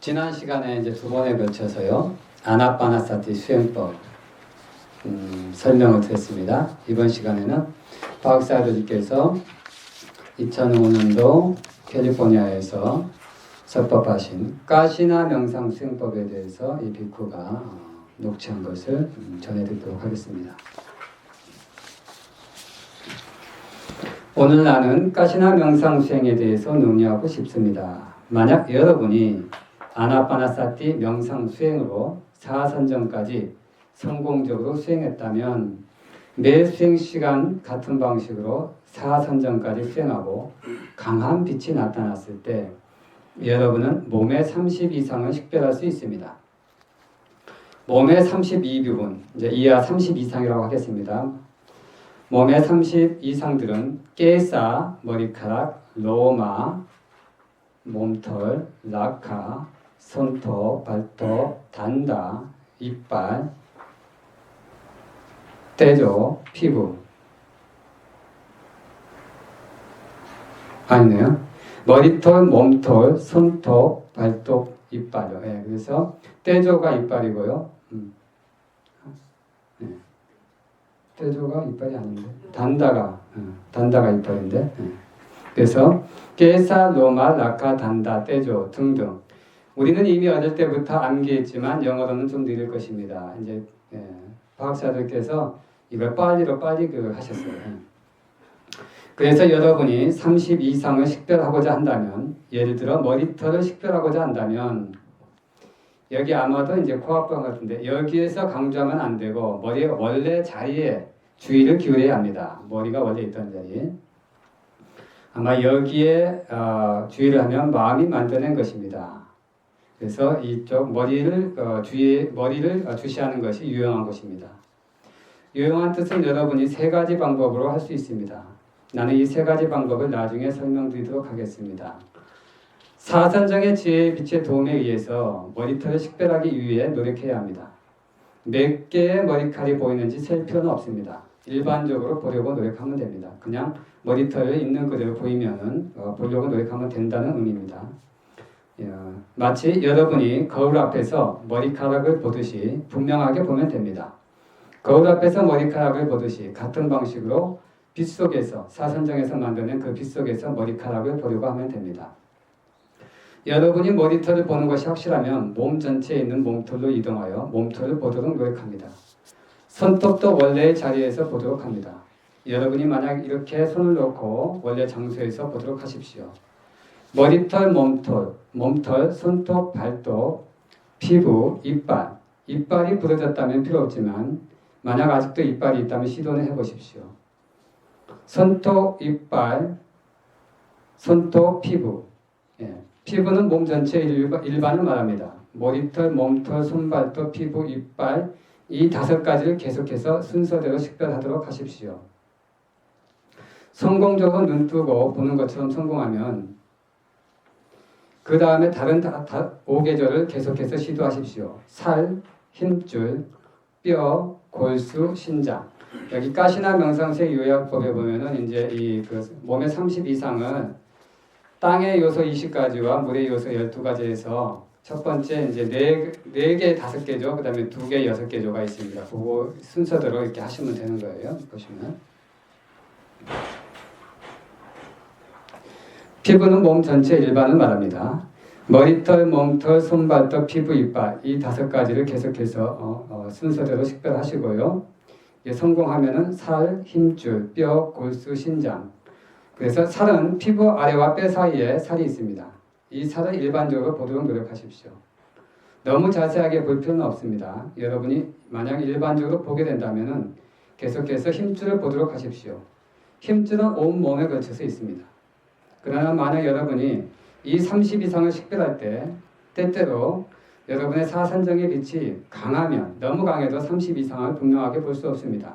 지난 시간에 이제 두 번에 걸쳐서요. 아나파나사티 수행법 설명을 드렸습니다. 이번 시간에는 과학사도님께서 2005년도 캘리포니아에서 설법하신 가시나 명상 수행법에 대해서 이 비쿠가 녹취한 것을 전해드리도록 하겠습니다. 오늘 나는 가시나 명상 수행에 대해서 논의하고 싶습니다. 만약 여러분이 아나파나사티 명상 수행으로 사선정까지 성공적으로 수행했다면 매 수행 시간 같은 방식으로 사선정까지 수행하고 강한 빛이 나타났을 때 여러분은 몸의 30 이상을 식별할 수 있습니다. 몸의 32부분, 이제 이하 30 이상이라고 하겠습니다. 몸의 30 이상들은 깨사, 머리카락, 로마, 몸털, 라카, 손톱, 발톱, 단다, 이빨, 떼조, 피부. 아니네요. 머리털, 몸털, 손톱, 발톱, 이빨이요. 네, 그래서 떼조가 이빨이고요. 네. 떼조가 이빨이 아닌데 단다가 이빨인데. 네. 그래서 깨사, 로마, 라카, 단다, 떼조 등등. 우리는 이미 어릴 때부터 암기했지만 영어로는 좀 느릴 것입니다. 이제 과학자들께서 이걸 빨리 하셨어요. 그래서 여러분이 30 이상을 식별하고자 한다면, 예를 들어 머리털을 식별하고자 한다면, 여기 아마도 이제 코앞방 같은데 여기에서 강조하면 안 되고 머리의 원래 자리에 주의를 기울여야 합니다. 머리가 원래 있던 자리. 아마 여기에 주의를 하면 마음이 만들어낸 것입니다. 그래서 이쪽 머리를 주시하는 것이 유용한 것입니다. 유용한 뜻은 여러분이 세 가지 방법으로 할 수 있습니다. 나는 이 세 가지 방법을 나중에 설명드리도록 하겠습니다. 사선정의 지혜의 빛의 도움에 의해서 머리털을 식별하기 위해 노력해야 합니다. 몇 개의 머리칼이 보이는지 셀 필요는 없습니다. 일반적으로 보려고 노력하면 됩니다. 그냥 머리털이 있는 그대로 보이면은 보려고 노력하면 된다는 의미입니다. 마치 여러분이 거울 앞에서 머리카락을 보듯이 분명하게 보면 됩니다. 거울 앞에서 머리카락을 보듯이 같은 방식으로 빛 속에서 사선정에서 만드는 그 빛 속에서 머리카락을 보려고 하면 됩니다. 여러분이 머리털을 보는 것이 확실하면 몸 전체에 있는 몸털로 이동하여 몸털을 보도록 노력합니다. 손톱도 원래의 자리에서 보도록 합니다. 여러분이 만약 이렇게 손을 놓고 원래 장소에서 보도록 하십시오. 머리털, 몸털, 손톱, 발톱, 피부, 이빨. 이빨이 부러졌다면 필요 없지만 만약 아직도 이빨이 있다면 시도는 해보십시오. 손톱, 이빨, 손톱, 피부. 피부는 몸 전체의 일반을 말합니다. 머리털, 몸털, 손발톱, 피부, 이빨 이 5가지를 계속해서 순서대로 식별하도록 하십시오. 성공적으로 눈 뜨고 보는 것처럼 성공하면 그 다음에 다른 5계절을 계속해서 시도하십시오. 살, 힘줄, 뼈, 골수, 신장. 여기 가시나 명상세 요약법에 보면은 이제 몸의 30 이상을 땅의 요소 20가지와 물의 요소 12가지에서 첫 번째 이제 4개, 5개조, 그 다음에 2개, 6개조가 있습니다. 그거 순서대로 이렇게 하시면 되는 거예요. 보시면. 피부는 몸 전체 일반을 말합니다. 머리털, 몸털, 손발톱, 피부, 이빨 이 5가지를 계속해서 순서대로 식별하시고요. 성공하면은 살, 힘줄, 뼈, 골수, 신장. 그래서 살은 피부 아래와 뼈 사이에 살이 있습니다. 이 살을 일반적으로 보도록 노력하십시오. 너무 자세하게 볼 필요는 없습니다. 여러분이 만약 일반적으로 보게 된다면은 계속해서 힘줄을 보도록 하십시오. 힘줄은 온 몸에 걸쳐서 있습니다. 그러나 만약 여러분이 이 30 이상을 식별할 때 때때로 여러분의 사선정의 빛이 강하면 너무 강해도 30 이상을 분명하게 볼 수 없습니다.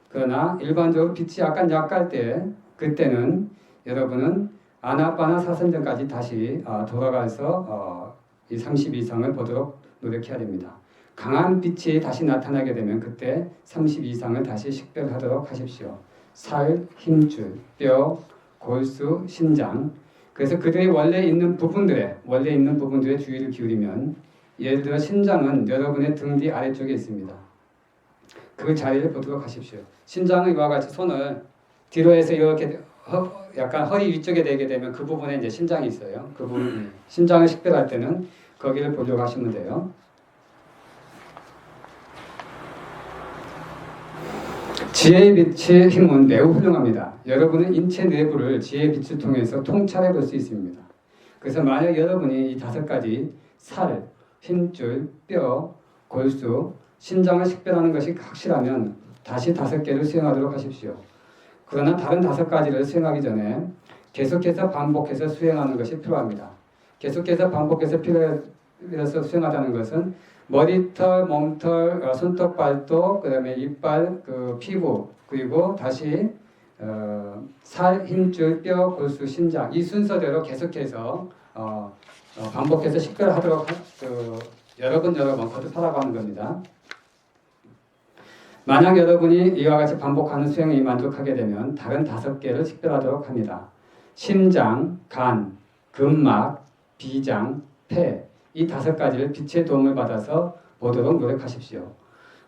그러나 일반적으로 빛이 약간 약할 때 그때는 여러분은 아나파나 사선정까지 다시 돌아가서 이 30 이상을 보도록 노력해야 됩니다. 강한 빛이 다시 나타나게 되면 그때 30 이상을 다시 식별하도록 하십시오. 살, 힘줄, 뼈, 골수, 신장 그래서 그들이 원래 있는 부분들에 주의를 기울이면, 예를 들어 신장은 여러분의 등 뒤 아래쪽에 있습니다. 그 자리를 보도록 하십시오. 신장은 이와 같이 손을 뒤로 해서 이렇게 약간 허리 위쪽에 대게 되면 그 부분에 이제 신장이 있어요. 그 부분, 신장을 식별할 때는 거기를 보려고 하시면 돼요. 지혜의 빛의 힘은 매우 훌륭합니다. 여러분은 인체 내부를 지혜의 빛을 통해서 통찰해 볼 수 있습니다. 그래서 만약 여러분이 이 5가지 살, 힘줄, 뼈, 골수, 신장을 식별하는 것이 확실하면 다시 5개를 수행하도록 하십시오. 그러나 다른 5가지를 수행하기 전에 계속해서 반복해서 수행하는 것이 필요합니다. 계속해서 반복해서 필요해서 수행하다는 것은 머리털, 몸털, 손톱, 발톱, 그다음에 이빨, 피부, 그리고 다시 살, 힘줄, 뼈, 골수, 신장, 이 순서대로 계속해서 반복해서 식별하도록 여러 번 거듭하라고 하는 겁니다. 만약 여러분이 이와 같이 반복하는 수행에 만족하게 되면 다른 5개를 식별하도록 합니다. 심장, 간, 근막, 비장, 폐, 이 5가지를 빛의 도움을 받아서 보도록 노력하십시오.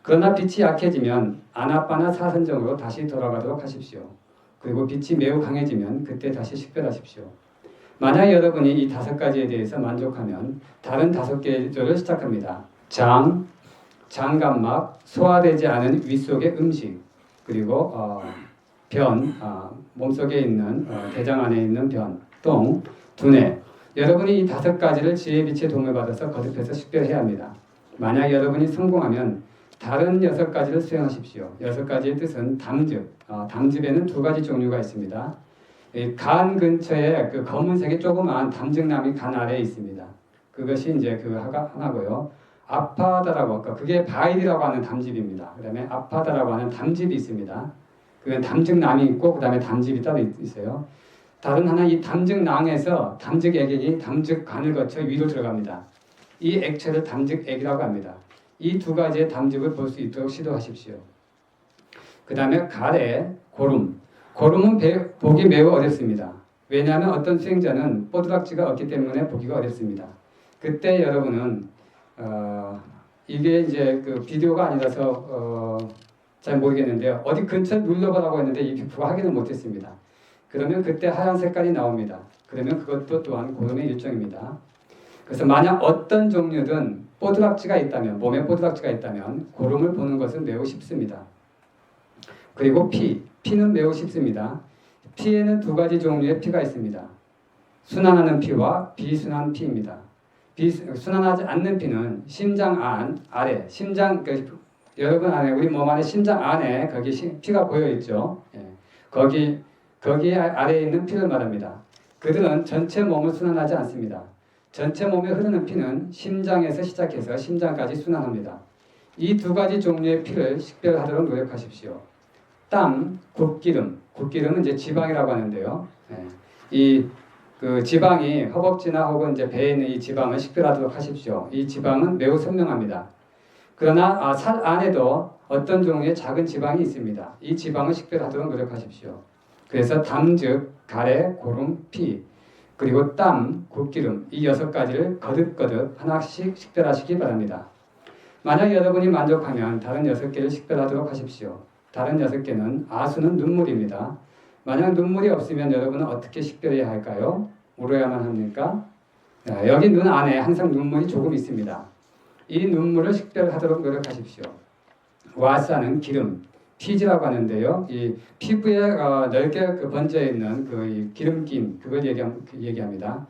그러나 빛이 약해지면 아나빠나 사선정으로 다시 돌아가도록 하십시오. 그리고 빛이 매우 강해지면 그때 다시 식별하십시오. 만약 여러분이 이 5가지에 대해서 만족하면 다른 5개를 시작합니다. 장, 장간막, 소화되지 않은 윗속의 음식, 그리고 변, 몸속에 있는 대장 안에 있는 변, 똥, 두뇌. 여러분이 이 5가지를 지혜의 빛의 도움을 받아서 거듭해서 식별해야 합니다. 만약 여러분이 성공하면 다른 6가지를 수행하십시오. 6가지의 뜻은 담즙. 담즙에는 2가지 종류가 있습니다. 간 근처에 그 검은색의 조그마한 담즙남이 간 아래에 있습니다. 그것이 이제 하나고요. 아파다라고 그게 바일이라고 하는 담즙입니다. 그다음에 아파다라고 하는 담즙이 있습니다. 그건 담즙남이 있고 그다음에 담즙이 따로 있어요. 다른 하나 이 담즙낭에서 담즙액이 담즙관을 거쳐 위로 들어갑니다. 이 액체를 담즙액이라고 합니다. 이 2가지의 담즙을 볼 수 있도록 시도하십시오. 그 다음에 가래, 고름. 고름은 보기 매우 어렵습니다. 왜냐하면 어떤 수행자는 뽀드락지가 없기 때문에 보기가 어렵습니다. 그때 여러분은 이게 이제 그 비디오가 아니라서 잘 모르겠는데요. 어디 근처에 눌러보라고 했는데 이 비프가 확인을 못했습니다. 그러면 그때 하얀 색깔이 나옵니다. 그러면 그것도 또한 고름의 일종입니다. 그래서 만약 어떤 종류든 뽀드락지가 있다면, 몸에 뽀드락지가 있다면 고름을 보는 것은 매우 쉽습니다. 그리고 피는 매우 쉽습니다. 피에는 2가지 종류의 피가 있습니다. 순환하는 피와 비순환 피입니다. 순환하지 않는 피는 심장 아래, 심장 여러분 안에 우리 몸 안에 심장 안에 거기 피가 보여 있죠. 예. 거기 아래에 있는 피를 말합니다. 그들은 전체 몸을 순환하지 않습니다. 전체 몸에 흐르는 피는 심장에서 시작해서 심장까지 순환합니다. 이 2가지 종류의 피를 식별하도록 노력하십시오. 땀, 국기름은 이제 지방이라고 하는데요. 이 지방이 허벅지나 혹은 이제 배에 있는 이 지방을 식별하도록 하십시오. 이 지방은 매우 선명합니다. 그러나 살 안에도 어떤 종류의 작은 지방이 있습니다. 이 지방을 식별하도록 노력하십시오. 그래서 담즙, 가래, 고름, 피, 그리고 땀, 국기름 이 6가지를 거듭거듭 하나씩 식별하시기 바랍니다. 만약 여러분이 만족하면 다른 6개를 식별하도록 하십시오. 다른 6개는 아수는 눈물입니다. 만약 눈물이 없으면 여러분은 어떻게 식별해야 할까요? 울어야만 합니까? 여기 눈 안에 항상 눈물이 조금 있습니다. 이 눈물을 식별하도록 노력하십시오. 와사는 기름, 피지라고 하는데요. 이 피부에 넓게 번져 있는 이 기름기 그걸 얘기합니다.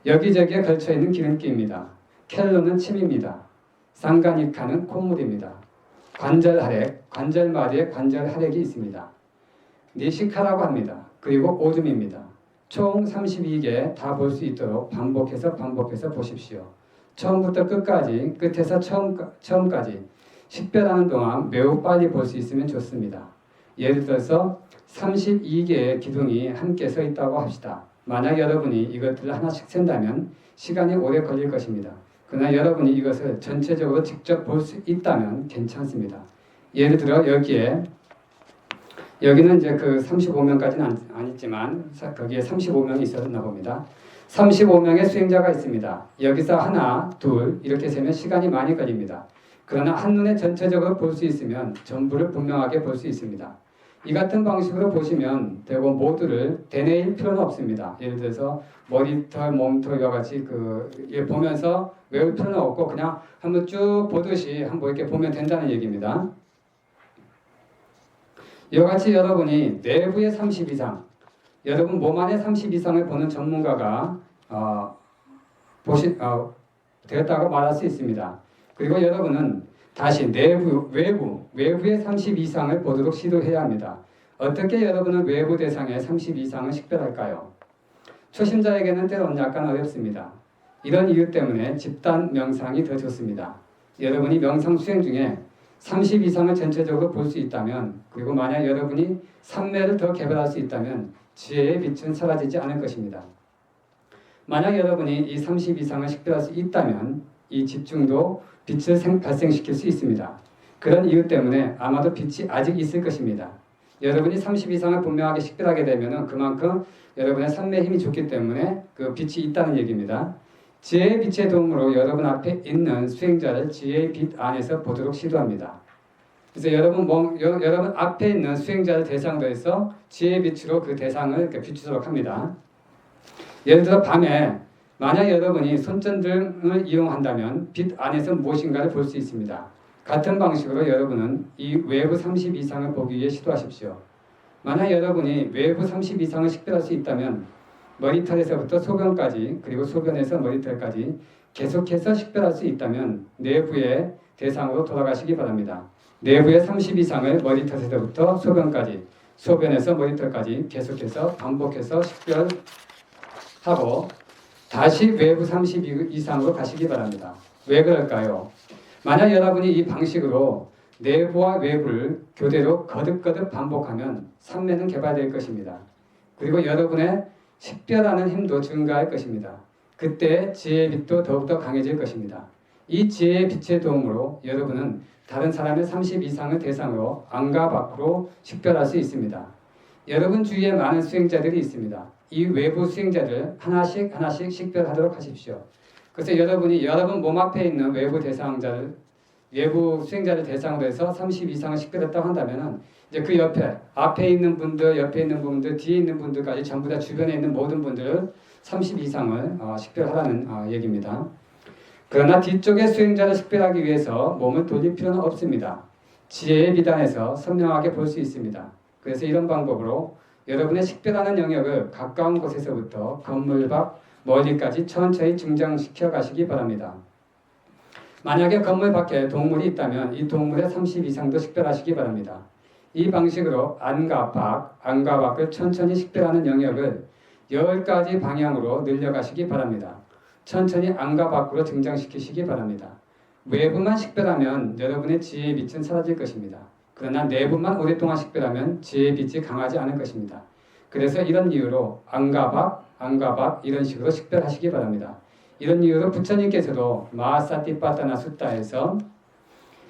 여기저기에 걸쳐 있는 기름기입니다. 켈로는 침입니다. 상가니카는 콧물입니다. 관절하렉, 관절마디에 관절하렉이 있습니다. 니시카라고 합니다. 그리고 오줌입니다. 총 32개 다 볼 수 있도록 반복해서 보십시오. 처음부터 끝까지, 끝에서 처음까지 식별하는 동안 매우 빨리 볼 수 있으면 좋습니다. 예를 들어서 32개의 기둥이 함께 서 있다고 합시다. 만약 여러분이 이것들을 하나씩 센다면 시간이 오래 걸릴 것입니다. 그러나 여러분이 이것을 전체적으로 직접 볼 수 있다면 괜찮습니다. 예를 들어 여기는 이제 35명까지는 있지만 거기에 35명이 있었나 봅니다. 35명의 수행자가 있습니다. 여기서 하나, 둘 이렇게 세면 시간이 많이 걸립니다. 그러나 한눈에 전체적으로 볼 수 있으면 전부를 분명하게 볼 수 있습니다. 이 같은 방식으로 보시면 되고 모두를 되뇌일 필요는 없습니다. 예를 들어서 머리털, 몸털 이와 같이 보면서 외울 필요는 없고 그냥 한번 쭉 보듯이 한번 이렇게 보면 된다는 얘기입니다. 이와 같이 여러분이 내부의 30 이상, 여러분 몸 안의 30 이상을 보는 전문가가 되었다고 말할 수 있습니다. 그리고 여러분은 다시 외부의 30 이상을 보도록 시도해야 합니다. 어떻게 여러분은 외부 대상의 30 이상을 식별할까요? 초심자에게는 때로는 약간 어렵습니다. 이런 이유 때문에 집단 명상이 더 좋습니다. 여러분이 명상 수행 중에 30 이상을 전체적으로 볼 수 있다면, 그리고 만약 여러분이 삼매를 더 개발할 수 있다면 지혜의 빛은 사라지지 않을 것입니다. 만약 여러분이 이 30 이상을 식별할 수 있다면 이 집중도 빛을 발생시킬 수 있습니다. 그런 이유 때문에 아마도 빛이 아직 있을 것입니다. 여러분이 30 이상을 분명하게 식별하게 되면 그만큼 여러분의 삼매의 힘이 좋기 때문에 그 빛이 있다는 얘기입니다. 지혜의 빛의 도움으로 여러분 앞에 있는 수행자를 지혜의 빛 안에서 보도록 시도합니다. 그래서 여러분 앞에 있는 수행자를 대상으로 해서 지혜의 빛으로 그 대상을 이렇게 비추도록 합니다. 예를 들어 밤에 만약 여러분이 손전등을 이용한다면 빛 안에서 무엇인가를 볼 수 있습니다. 같은 방식으로 여러분은 이 외부 30 이상을 보기 위해 시도하십시오. 만약 여러분이 외부 30 이상을 식별할 수 있다면 머리털에서부터 소변까지, 그리고 소변에서 머리털까지 계속해서 식별할 수 있다면 내부의 대상으로 돌아가시기 바랍니다. 내부의 30 이상을 머리털에서부터 소변까지, 소변에서 머리털까지 계속해서 반복해서 식별하고 다시 외부 30 이상으로 가시기 바랍니다. 왜 그럴까요? 만약 여러분이 이 방식으로 내부와 외부를 교대로 거듭거듭 반복하면 삼매는 개발될 것입니다. 그리고 여러분의 식별하는 힘도 증가할 것입니다. 그때 지혜의 빛도 더욱더 강해질 것입니다. 이 지혜의 빛의 도움으로 여러분은 다른 사람의 30 이상을 대상으로 안과 밖으로 식별할 수 있습니다. 여러분 주위에 많은 수행자들이 있습니다. 이 외부 수행자들 하나씩 식별하도록 하십시오. 그래서 여러분이 여러분 몸 앞에 있는 외부 수행자를 대상으로 해서 30 이상을 식별했다고 한다면은 이제 그 앞에 있는 분들, 옆에 있는 분들, 뒤에 있는 분들까지 전부 다 주변에 있는 모든 분들을 30 이상을 식별하라는 얘기입니다. 그러나 뒤쪽의 수행자를 식별하기 위해서 몸을 돌릴 필요는 없습니다. 지혜의 비단에서 선명하게 볼 수 있습니다. 그래서 이런 방법으로 여러분의 식별하는 영역을 가까운 곳에서부터 건물 밖 멀리까지 천천히 증장시켜 가시기 바랍니다. 만약에 건물 밖에 동물이 있다면 이 동물의 30 이상도 식별하시기 바랍니다. 이 방식으로 안과 밖을 천천히 식별하는 영역을 10가지 방향으로 늘려가시기 바랍니다. 천천히 안과 밖으로 증장시키시기 바랍니다. 외부만 식별하면 여러분의 지혜의 빛은 사라질 것입니다. 그러나 내부만 오랫동안 식별하면 지혜의 빛이 강하지 않을 것입니다. 그래서 이런 이유로 안과 밖 이런 식으로 식별하시기 바랍니다. 이런 이유로 부처님께서도 마하사티파타나 숫다에서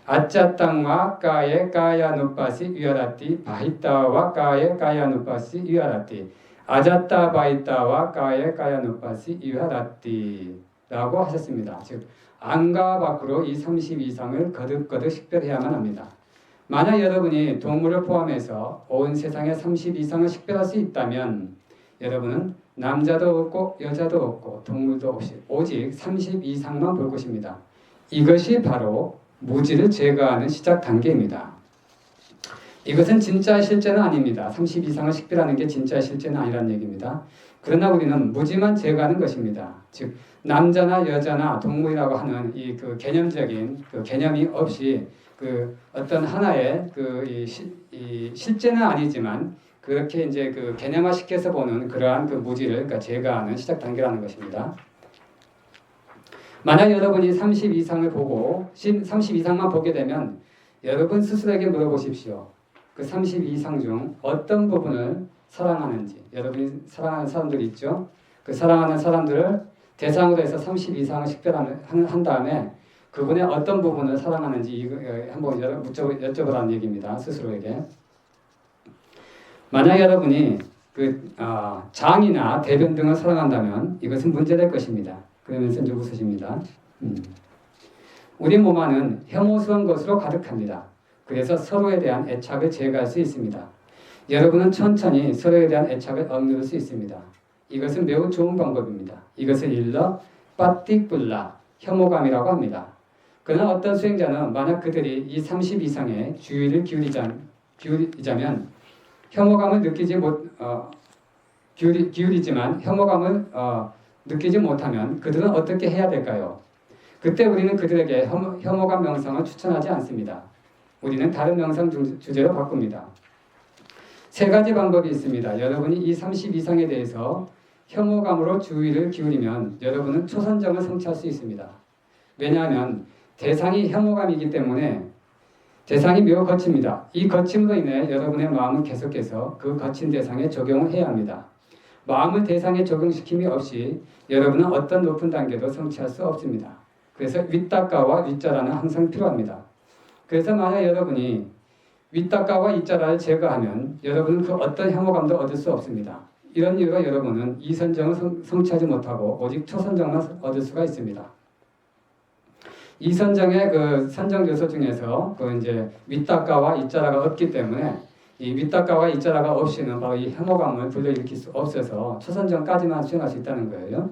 아짜 땅와 까에 까야 누빠시 위아라띠 바히타와 까에 까야 누빠시 위아라띠 아자따 바히타와 까에 까야 누빠시 위아라띠 라고 하셨습니다. 즉 안과 밖으로 이 30 이상을 거듭거듭 식별해야만 합니다. 만약 여러분이 동물을 포함해서 온 세상의 30 이상을 식별할 수 있다면 여러분은 남자도 없고 여자도 없고 동물도 없이 오직 30 이상만 볼 것입니다. 이것이 바로 무지를 제거하는 시작 단계입니다. 이것은 진짜 실제는 아닙니다. 30 이상을 식별하는 게 진짜 실제는 아니라는 얘기입니다. 그러나 우리는 무지만 제거하는 것입니다. 즉 남자나 여자나 동물이라고 하는 이 개념적인 개념이 없이 어떤 하나의 실제는 아니지만 그렇게 이제 개념화시켜서 보는 그러한 무지를 제거하는 시작 단계라는 것입니다. 만약 여러분이 30 이상을 보고 30 이상만 보게 되면 여러분 스스로에게 물어보십시오. 그 30 이상 중 어떤 부분을 사랑하는지. 여러분이 사랑하는 사람들이 있죠. 그 사랑하는 사람들을 대상으로 해서 30 이상을 식별한 다음에 그분의 어떤 부분을 사랑하는지 한번 여쭤보라는 얘기입니다. 스스로에게. 만약 여러분이 장이나 대변 등을 사랑한다면 이것은 문제될 것입니다. 그러면서 이제 웃으십니다. 우리 몸 안은 혐오스러운 것으로 가득합니다. 그래서 서로에 대한 애착을 제거할 수 있습니다. 여러분은 천천히 서로에 대한 애착을 억누를 수 있습니다. 이것은 매우 좋은 방법입니다. 이것을 일러 빠띠뿔라, 혐오감이라고 합니다. 그러나 어떤 수행자는 만약 그들이 이 30 이상의 주의를 기울이자면 혐오감을 기울이지만 혐오감을 느끼지 못하면 그들은 어떻게 해야 될까요? 그때 우리는 그들에게 혐오감 명상을 추천하지 않습니다. 우리는 다른 명상 주제로 바꿉니다. 세 가지 방법이 있습니다. 여러분이 이 30 이상에 대해서 혐오감으로 주의를 기울이면 여러분은 초선정을 성취할 수 있습니다. 왜냐하면 대상이 혐오감이기 때문에 대상이 매우 거칩니다. 이 거침으로 인해 여러분의 마음은 계속해서 그 거친 대상에 적용을 해야 합니다. 마음을 대상에 적용시킴이 없이 여러분은 어떤 높은 단계도 성취할 수 없습니다. 그래서 윗닦아와 윗자라는 항상 필요합니다. 그래서 만약 여러분이 윗닦아와 윗자라를 제거하면 여러분은 그 어떤 혐오감도 얻을 수 없습니다. 이런 이유로 여러분은 이선정을 성취하지 못하고 오직 초선정만 얻을 수가 있습니다. 이선정의 그 선정 요소 중에서 그 이제 윗닦아와 윗자라가 없기 때문에 이 윗닦아와 윗자라가 없이는 바로 이 혐오감을 불러일으킬 수 없어서 초선정까지만 수행할 수 있다는 거예요.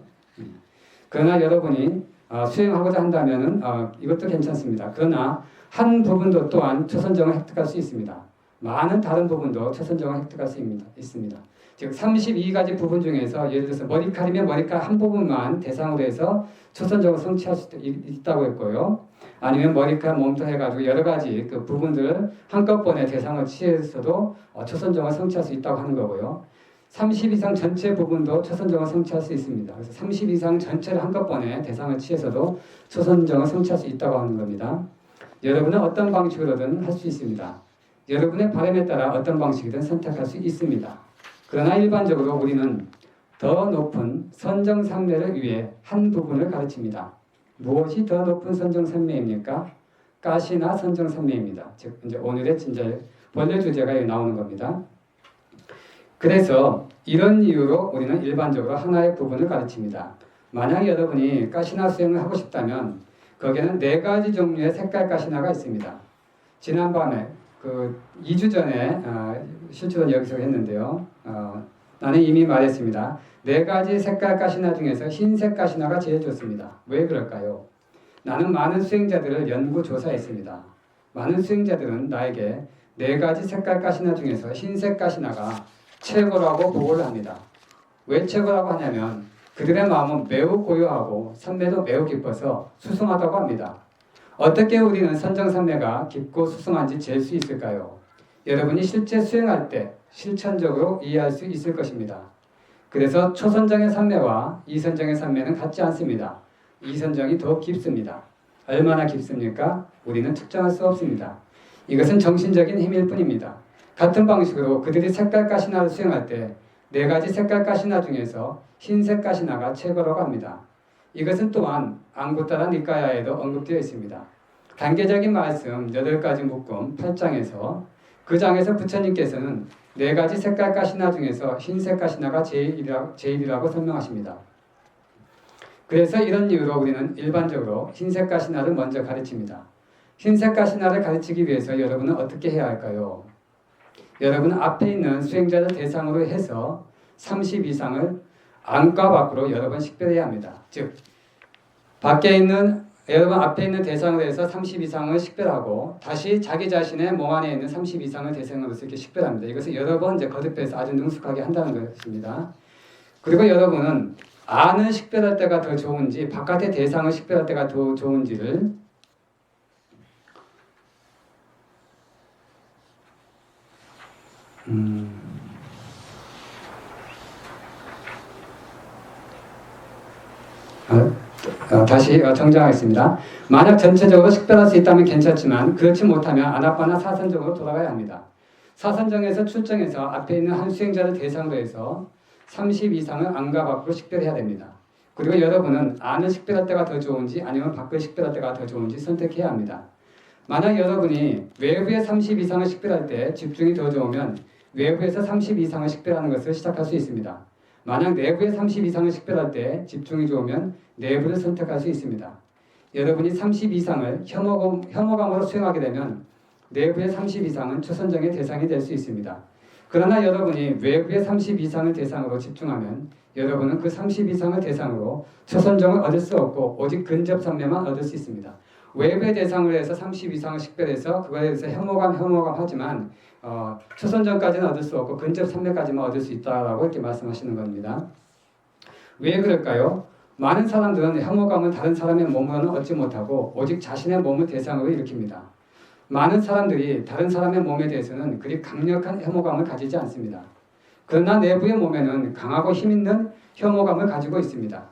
그러나 여러분이 수행하고자 한다면은 이것도 괜찮습니다. 그러나 한 부분도 또한 초선정을 획득할 수 있습니다. 많은 다른 부분도 초선정을 획득할 수 있습니다. 즉 32가지 부분 중에서 예를 들어서 머리칼이면 머리칼 한 부분만 대상으로 해서 초선정을 성취할 수 있다고 했고요. 아니면 머리칼, 몸통 해가지고 여러 가지 그 부분들을 한꺼번에 대상을 취해서도 초선정을 성취할 수 있다고 하는 거고요. 30 이상 전체 부분도 초선정을 성취할 수 있습니다. 그래서 30 이상 전체를 한꺼번에 대상을 취해서도 초선정을 성취할 수 있다고 하는 겁니다. 여러분은 어떤 방식으로든 할 수 있습니다. 여러분의 바람에 따라 어떤 방식이든 선택할 수 있습니다. 그러나 일반적으로 우리는 더 높은 선정산매를 위해 한 부분을 가르칩니다. 무엇이 더 높은 선정산매입니까? 가시나 선정산매입니다. 즉 이제 오늘의 본래 주제가 여기 나오는 겁니다. 그래서 이런 이유로 우리는 일반적으로 하나의 부분을 가르칩니다. 만약 여러분이 가시나 수행을 하고 싶다면 거기에는 4가지 종류의 색깔 가시나가 있습니다. 지난밤에 2주 전에 실제로 여기서 했는데요. 나는 이미 말했습니다. 4가지 색깔 가시나 중에서 흰색 가시나가 제일 좋습니다. 왜 그럴까요? 나는 많은 수행자들을 연구 조사했습니다. 많은 수행자들은 나에게 4가지 색깔 가시나 중에서 흰색 가시나가 최고라고 보고를 합니다. 왜 최고라고 하냐면 그들의 마음은 매우 고요하고 산매도 매우 깊어서 수승하다고 합니다. 어떻게 우리는 선정산매가 깊고 수승한지 잴 수 있을까요? 여러분이 실제 수행할 때 실천적으로 이해할 수 있을 것입니다. 그래서 초선정의 산매와 이선정의 산매는 같지 않습니다. 이선정이 더 깊습니다. 얼마나 깊습니까? 우리는 측정할 수 없습니다. 이것은 정신적인 힘일 뿐입니다. 같은 방식으로 그들이 색깔 가시나를 수행할 때 4가지 색깔 가시나 중에서 흰색 가시나가 최고라고 합니다. 이것은 또한 앙구타라 니까야에도 언급되어 있습니다. 단계적인 말씀 8가지 묶음 8장에서 그 장에서 부처님께서는 4가지 색깔 가시나 중에서 흰색 가시나가 제일이라고 설명하십니다. 그래서 이런 이유로 우리는 일반적으로 흰색 가시나를 먼저 가르칩니다. 흰색 가시나를 가르치기 위해서 여러분은 어떻게 해야 할까요? 여러분은 앞에 있는 수행자를 대상으로 해서 30 이상을 안과 밖으로 여러 번 식별해야 합니다. 즉 밖에 있는 여러분 앞에 있는 대상으로 해서 30 이상을 식별하고 다시 자기 자신의 몸 안에 있는 30 이상을 대상으로 이렇게 식별합니다. 이것을 여러 번 이제 거듭해서 아주 능숙하게 한다는 것입니다. 그리고 여러분은 안을 식별할 때가 더 좋은지 바깥의 대상을 식별할 때가 더 좋은지를 다시 정정하겠습니다. 만약 전체적으로 식별할 수 있다면 괜찮지만 그렇지 못하면 아나파나 사선정으로 돌아가야 합니다. 사선정에서 출정해서 앞에 있는 한 수행자를 대상으로 해서 30 이상을 안과 밖으로 식별해야 됩니다. 그리고 여러분은 안을 식별할 때가 더 좋은지 아니면 밖을 식별할 때가 더 좋은지 선택해야 합니다. 만약 여러분이 외부의 30 이상을 식별할 때 집중이 더 좋으면 외부에서 30 이상을 식별하는 것을 시작할 수 있습니다. 만약 내부에 30 이상을 식별할 때 집중이 좋으면 내부를 선택할 수 있습니다. 여러분이 30 이상을 혐오감으로 수행하게 되면 내부의 30 이상은 초선정의 대상이 될 수 있습니다. 그러나 여러분이 외부의 30 이상을 대상으로 집중하면 여러분은 그 30 이상을 대상으로 초선정을 얻을 수 없고 오직 근접선매만 얻을 수 있습니다. 외부의 대상을 해서 30 이상을 식별해서 그거에 대해서 혐오감 하지만 초선정까지는 얻을 수 없고 근접선매까지만 얻을 수 있다라고 이렇게 말씀하시는 겁니다. 왜 그럴까요? 많은 사람들은 혐오감을 다른 사람의 몸으로는 얻지 못하고 오직 자신의 몸을 대상으로 일으킵니다. 많은 사람들이 다른 사람의 몸에 대해서는 그리 강력한 혐오감을 가지지 않습니다. 그러나 내부의 몸에는 강하고 힘있는 혐오감을 가지고 있습니다.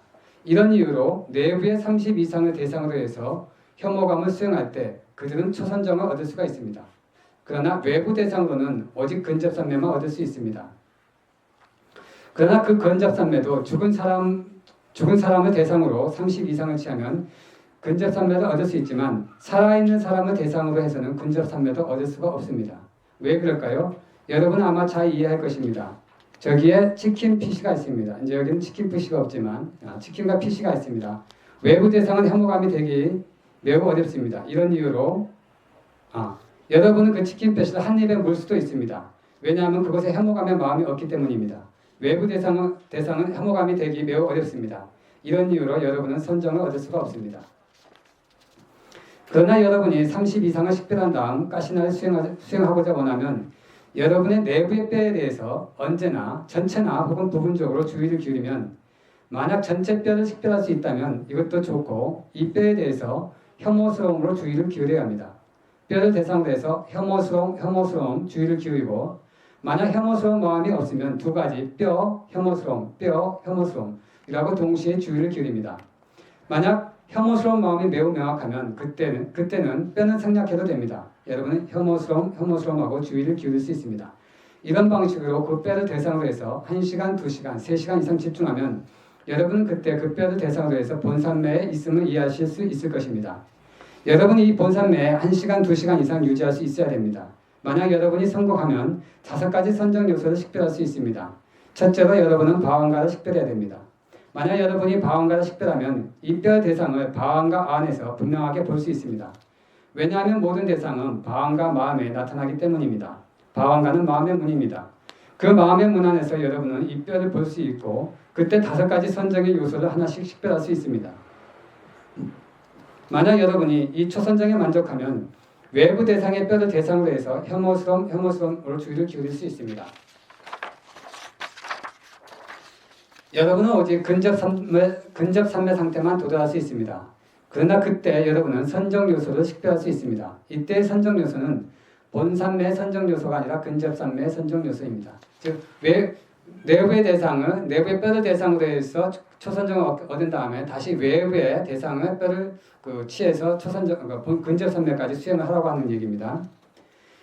이런 이유로 내부의 30 이상을 대상으로 해서 혐오감을 수행할 때 그들은 초선정을 얻을 수가 있습니다. 그러나 외부 대상으로는 오직 근접선매만 얻을 수 있습니다. 그러나 그 근접선매도 죽은 사람을 대상으로 30 이상을 취하면 근접선매도 얻을 수 있지만 살아있는 사람을 대상으로 해서는 근접선매도 얻을 수가 없습니다. 왜 그럴까요? 여러분은 아마 잘 이해할 것입니다. 저기에 치킨 피시가 있습니다. 이제 여기는 치킨 피시가 없지만 치킨과 피시가 있습니다. 외부 대상은 혐오감이 되기 매우 어렵습니다. 이런 이유로 여러분은 그 치킨 피시를 한 입에 물 수도 있습니다. 왜냐하면 그것에 혐오감의 마음이 없기 때문입니다. 외부 대상은 혐오감이 되기 매우 어렵습니다. 이런 이유로 여러분은 선정을 얻을 수가 없습니다. 그러나 여러분이 30 이상을 식별한 다음 가시나를 수행하고자 원하면 여러분의 내부의 뼈에 대해서 언제나 전체나 혹은 부분적으로 주의를 기울이면 만약 전체 뼈를 식별할 수 있다면 이것도 좋고 이 뼈에 대해서 혐오스러움으로 주의를 기울여야 합니다. 뼈를 대상으로 해서 혐오스러움 주의를 기울이고 만약 혐오스러운 마음이 없으면 두 가지 뼈, 혐오스러움이라고 동시에 주의를 기울입니다. 만약 혐오스러운 마음이 매우 명확하면 그때는 뼈는 생략해도 됩니다. 여러분은 혐오스러움하고 주의를 기울일 수 있습니다. 이런 방식으로 그 뼈를 대상으로 해서 1시간, 2시간, 3시간 이상 집중하면 여러분은 그때 그 뼈를 대상으로 해서 본산매에 있음을 이해하실 수 있을 것입니다. 여러분이 이 본산매에 1시간, 2시간 이상 유지할 수 있어야 됩니다. 만약 여러분이 성공하면 5가지 선정 요소를 식별할 수 있습니다. 첫째로 여러분은 방황가를 식별해야 됩니다. 만약 여러분이 방황가를 식별하면 이 뼈 대상을 방황가 안에서 분명하게 볼 수 있습니다. 왜냐하면 모든 대상은 방황가 마음에 나타나기 때문입니다. 방황가는 마음의 문입니다. 그 마음의 문 안에서 여러분은 이 뼈를 볼 수 있고 그때 5가지 선정의 요소를 하나씩 식별할 수 있습니다. 만약 여러분이 이 초선정에 만족하면 외부 대상의 뼈를 대상으로 해서 혐오스러움으로 주의를 기울일 수 있습니다. 여러분은 오직 근접선매 상태만 도달할 수 있습니다. 그러나 그때 여러분은 선정 요소를 식별할 수 있습니다. 이때의 선정 요소는 본산매의 선정 요소가 아니라 근접선매의 선정 요소입니다. 즉 내부의 뼈를 대상으로 해서 초선정을 얻은 다음에 다시 외부의 대상의 뼈를 취해서 근접선매까지 수행을 하라고 하는 얘기입니다.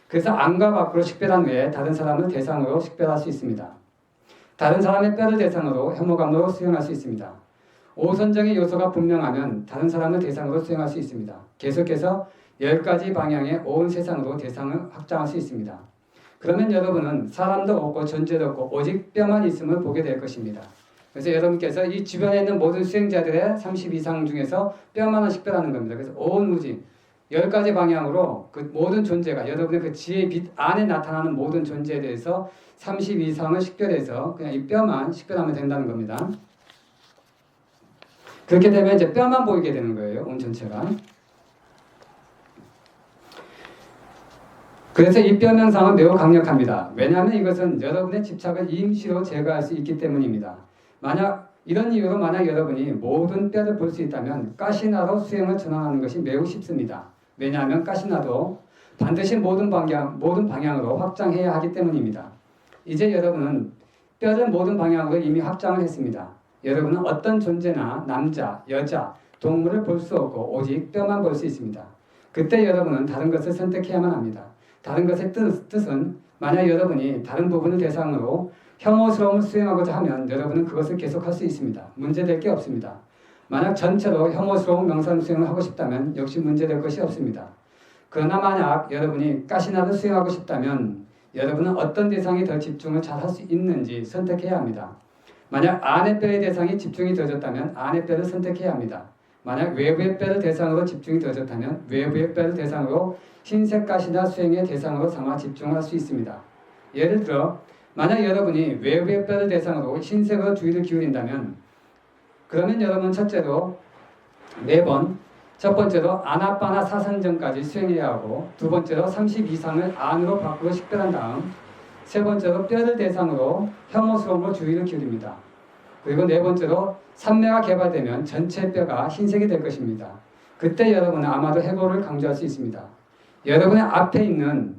그래서 안과 밖으로 식별한 외에 다른 사람을 대상으로 식별할 수 있습니다. 다른 사람의 뼈를 대상으로 혐오감으로 수행할 수 있습니다. 5선정의 요소가 분명하면 다른 사람을 대상으로 수행할 수 있습니다. 계속해서 10가지 방향의 온 세상으로 대상을 확장할 수 있습니다. 그러면 여러분은 사람도 없고 존재도 없고 오직 뼈만 있음을 보게 될 것입니다. 그래서 여러분께서 이 주변에 있는 모든 수행자들의 30 이상 중에서 뼈만을 식별하는 겁니다. 그래서 온 우주 10가지 방향으로 그 모든 존재가 여러분의 그 지혜의 빛 안에 나타나는 모든 존재에 대해서 30 이상을 식별해서 그냥 이 뼈만 식별하면 된다는 겁니다. 그렇게 되면 이제 뼈만 보이게 되는 거예요. 온 전체가. 그래서 이 뼈 명상은 매우 강력합니다. 왜냐하면 이것은 여러분의 집착을 임시로 제거할 수 있기 때문입니다. 이런 이유로 만약 여러분이 모든 뼈를 볼 수 있다면 가시나로 수행을 전환하는 것이 매우 쉽습니다. 왜냐하면 가시나도 반드시 모든 방향으로 확장해야 하기 때문입니다. 이제 여러분은 뼈를 모든 방향으로 이미 확장을 했습니다. 여러분은 어떤 존재나 남자, 여자, 동물을 볼 수 없고 오직 뼈만 볼 수 있습니다. 그때 여러분은 다른 것을 선택해야만 합니다. 다른 것의 뜻은 만약 여러분이 다른 부분을 대상으로 혐오스러움을 수행하고자 하면 여러분은 그것을 계속할 수 있습니다. 문제될 게 없습니다. 만약 전체로 혐오스러운 명상 수행을 하고 싶다면 역시 문제될 것이 없습니다. 그러나 만약 여러분이 가시나를 수행하고 싶다면 여러분은 어떤 대상이 더 집중을 잘 할 수 있는지 선택해야 합니다. 만약 안의 뼈의 대상이 집중이 되어졌다면 안의 뼈를 선택해야 합니다. 만약 외부의 뼈를 대상으로 집중이 되어졌다면 외부의 뼈를 대상으로 흰색 가시나 수행의 대상으로 삼아 집중할 수 있습니다. 예를 들어 만약 여러분이 외부의 뼈를 대상으로 흰색으로 주의를 기울인다면 그러면 여러분 첫째로 매번 첫 번째로 아나파나 사선정까지 수행해야 하고 두 번째로 30 이상을 안으로 밖으로 식별한 다음 세 번째로 뼈를 대상으로 혐오스러움으로 주의를 기울입니다. 그리고 네 번째로 삼매가 개발되면 전체 뼈가 흰색이 될 것입니다. 그때 여러분은 아마도 해고를 강조할 수 있습니다. 여러분의 앞에 있는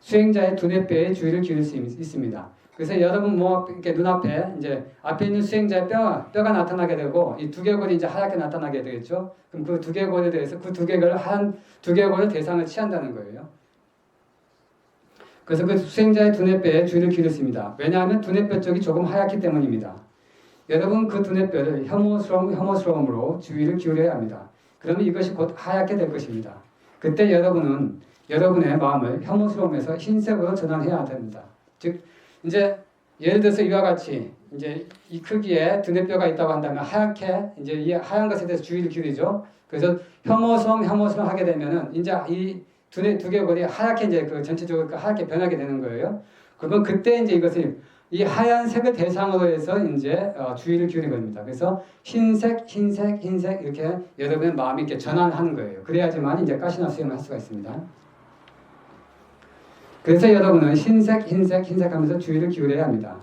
수행자의 두뇌뼈에 주의를 기울일 수 있습니다. 그래서 여러분 이렇게 눈앞에 이제 앞에 있는 수행자의 뼈가 나타나게 되고 이 두개골이 이제 하얗게 나타나게 되겠죠. 그럼 그 두개골에 대해서 그 두개골을 한 두개골을 대상을 취한다는 거예요. 그래서 그 수행자의 두뇌뼈에 주의를 기울였습니다. 왜냐하면 두뇌뼈 쪽이 조금 하얗기 때문입니다. 여러분 그 두뇌뼈를 혐오스러움으로 주의를 기울여야 합니다. 그러면 이것이 곧 하얗게 될 것입니다. 그때 여러분은 여러분의 마음을 혐오스러움에서 흰색으로 전환해야 됩니다. 즉 이제 예를 들어서 이와 같이 이제 이 크기의 두뇌뼈가 있다고 한다면 하얗게 이제 이 하얀 것에 대해서 주의를 기울이죠. 그래서 혐오스러움 하게 되면은 이제 이 두개골이 하얗게 이제 그 전체적으로 하얗게 변하게 되는 거예요. 그러면 그때 이제 이것을 이 하얀색을 대상으로 해서 이제 주의를 기울이는 겁니다. 그래서 흰색 이렇게 여러분의 마음이 이렇게 전환하는 거예요. 그래야지만 이제 가시나 수행을 할 수가 있습니다. 그래서 여러분은 흰색 하면서 주의를 기울여야 합니다.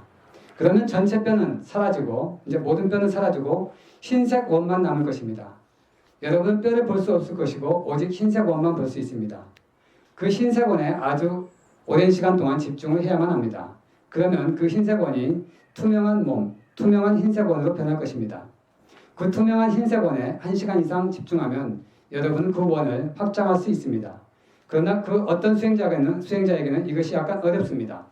그러면 전체 뼈는 사라지고 이제 모든 뼈는 사라지고 흰색 원만 남을 것입니다. 여러분은 뼈를 볼 수 없을 것이고 오직 흰색 원만 볼 수 있습니다. 그 흰색 원에 아주 오랜 시간 동안 집중을 해야만 합니다. 그러면 그 흰색 원이 투명한 몸, 투명한 흰색 원으로 변할 것입니다. 그 투명한 흰색 원에 1시간 이상 집중하면 여러분은 그 원을 확장할 수 있습니다. 그러나 그 어떤 수행자에게는 이것이 약간 어렵습니다.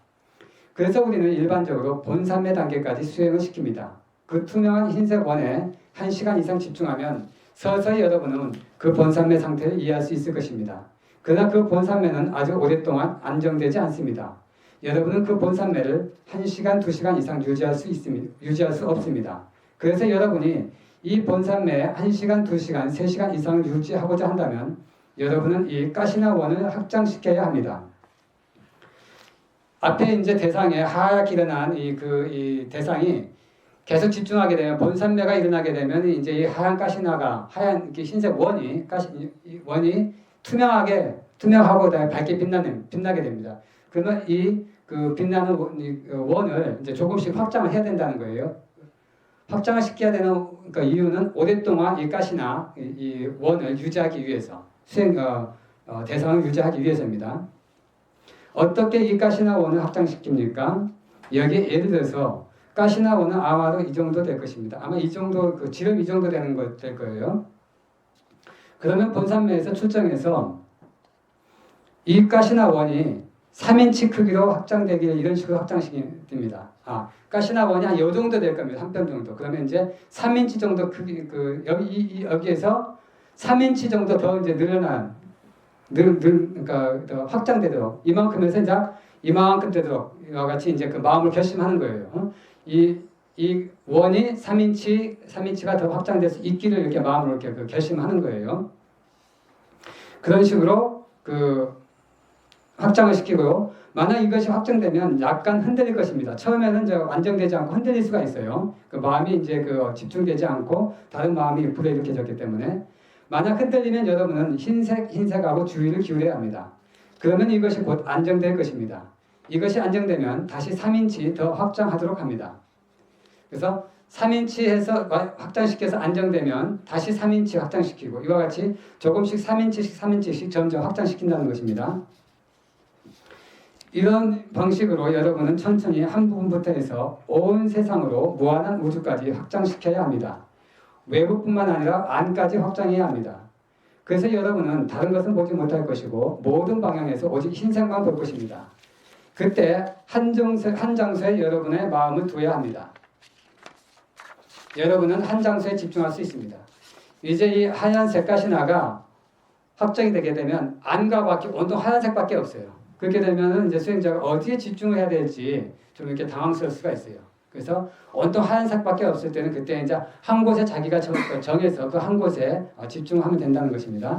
그래서 우리는 일반적으로 본삼매 단계까지 수행을 시킵니다. 그 투명한 흰색 원에 1시간 이상 집중하면 서서히 여러분은 그 본삼매 상태를 이해할 수 있을 것입니다. 그러나 그 본삼매는 아주 오랫동안 안정되지 않습니다. 여러분은 그 본삼매를 1시간, 2시간 이상 유지할 수 없습니다. 그래서 여러분이 이 본삼매에 1시간, 2시간, 3시간 이상을 유지하고자 한다면 여러분은 이 가시나 원을 확장시켜야 합니다. 앞에 이제 대상에 하얗게 일어난 이 대상이 계속 집중하게 되면 본산매가 일어나게 되면 이제 이 하얀 가시나가 하얀 흰색 원이 투명하고 밝게 빛나게 됩니다. 그러면 그 빛나는 원을 이제 조금씩 확장을 해야 된다는 거예요. 확장을 시켜야 되는 그러니까 이유는 오랫동안 이 가시나 이 원을 유지하기 위해서 대상을 유지하기 위해서입니다. 어떻게 이 가시나 원을 확장시킵니까? 여기 예를 들어서 가시나 원은 아마도 이 정도 될 것입니다. 아마 이 정도 지름 이 정도 될 거예요. 그러면 본산매에서 출정해서 이 가시나 원이 3인치 크기로 확장되기를 이런 식으로 확장시킵니다. 가시나 원이 한 요 정도 될 겁니다. 한 뼘 정도. 그러면 이제 3인치 정도 크기 여기에서 3인치 정도 더 이제 그러니까 더 확장되도록 이만큼에서 이제 이만큼 되도록 이와 같이 이제 그 마음을 결심하는 거예요. 이 원이 3인치가 더 확장될 수 있기를 이렇게 마음으로 이렇게 결심하는 거예요. 그런 식으로 확장을 시키고요. 만약 이것이 확정되면 약간 흔들릴 것입니다. 처음에는 안정되지 않고 흔들릴 수가 있어요. 그 마음이 이제 집중되지 않고 다른 마음이 불어일으켜졌기 때문에 만약 흔들리면 여러분은 흰색하고 주의를 기울여야 합니다. 그러면 이것이 곧 안정될 것입니다. 이것이 안정되면 다시 3인치 더 확장하도록 합니다. 그래서 3인치 해서 확장시켜서 안정되면 다시 3인치 확장시키고 이와 같이 조금씩 3인치씩 점점 확장시킨다는 것입니다. 이런 방식으로 여러분은 천천히 한 부분부터 해서 온 세상으로 무한한 우주까지 확장시켜야 합니다. 외부뿐만 아니라 안까지 확장해야 합니다. 그래서 여러분은 다른 것은 보지 못할 것이고 모든 방향에서 오직 흰색만 볼 것입니다. 그때 한 장소에 여러분의 마음을 두어야 합니다. 여러분은 한 장소에 집중할 수 있습니다. 이제 이 하얀색 가시나가 확정이 되게 되면 안과 밖에 온통 하얀색밖에 없어요. 그렇게 되면은 이제 수행자가 어디에 집중을 해야 될지 좀 이렇게 당황스러울 수가 있어요. 그래서 온통 하얀 색밖에 없을 때는 그때 이제 한 곳에 자기가 정해서 그 한 곳에 집중하면 된다는 것입니다.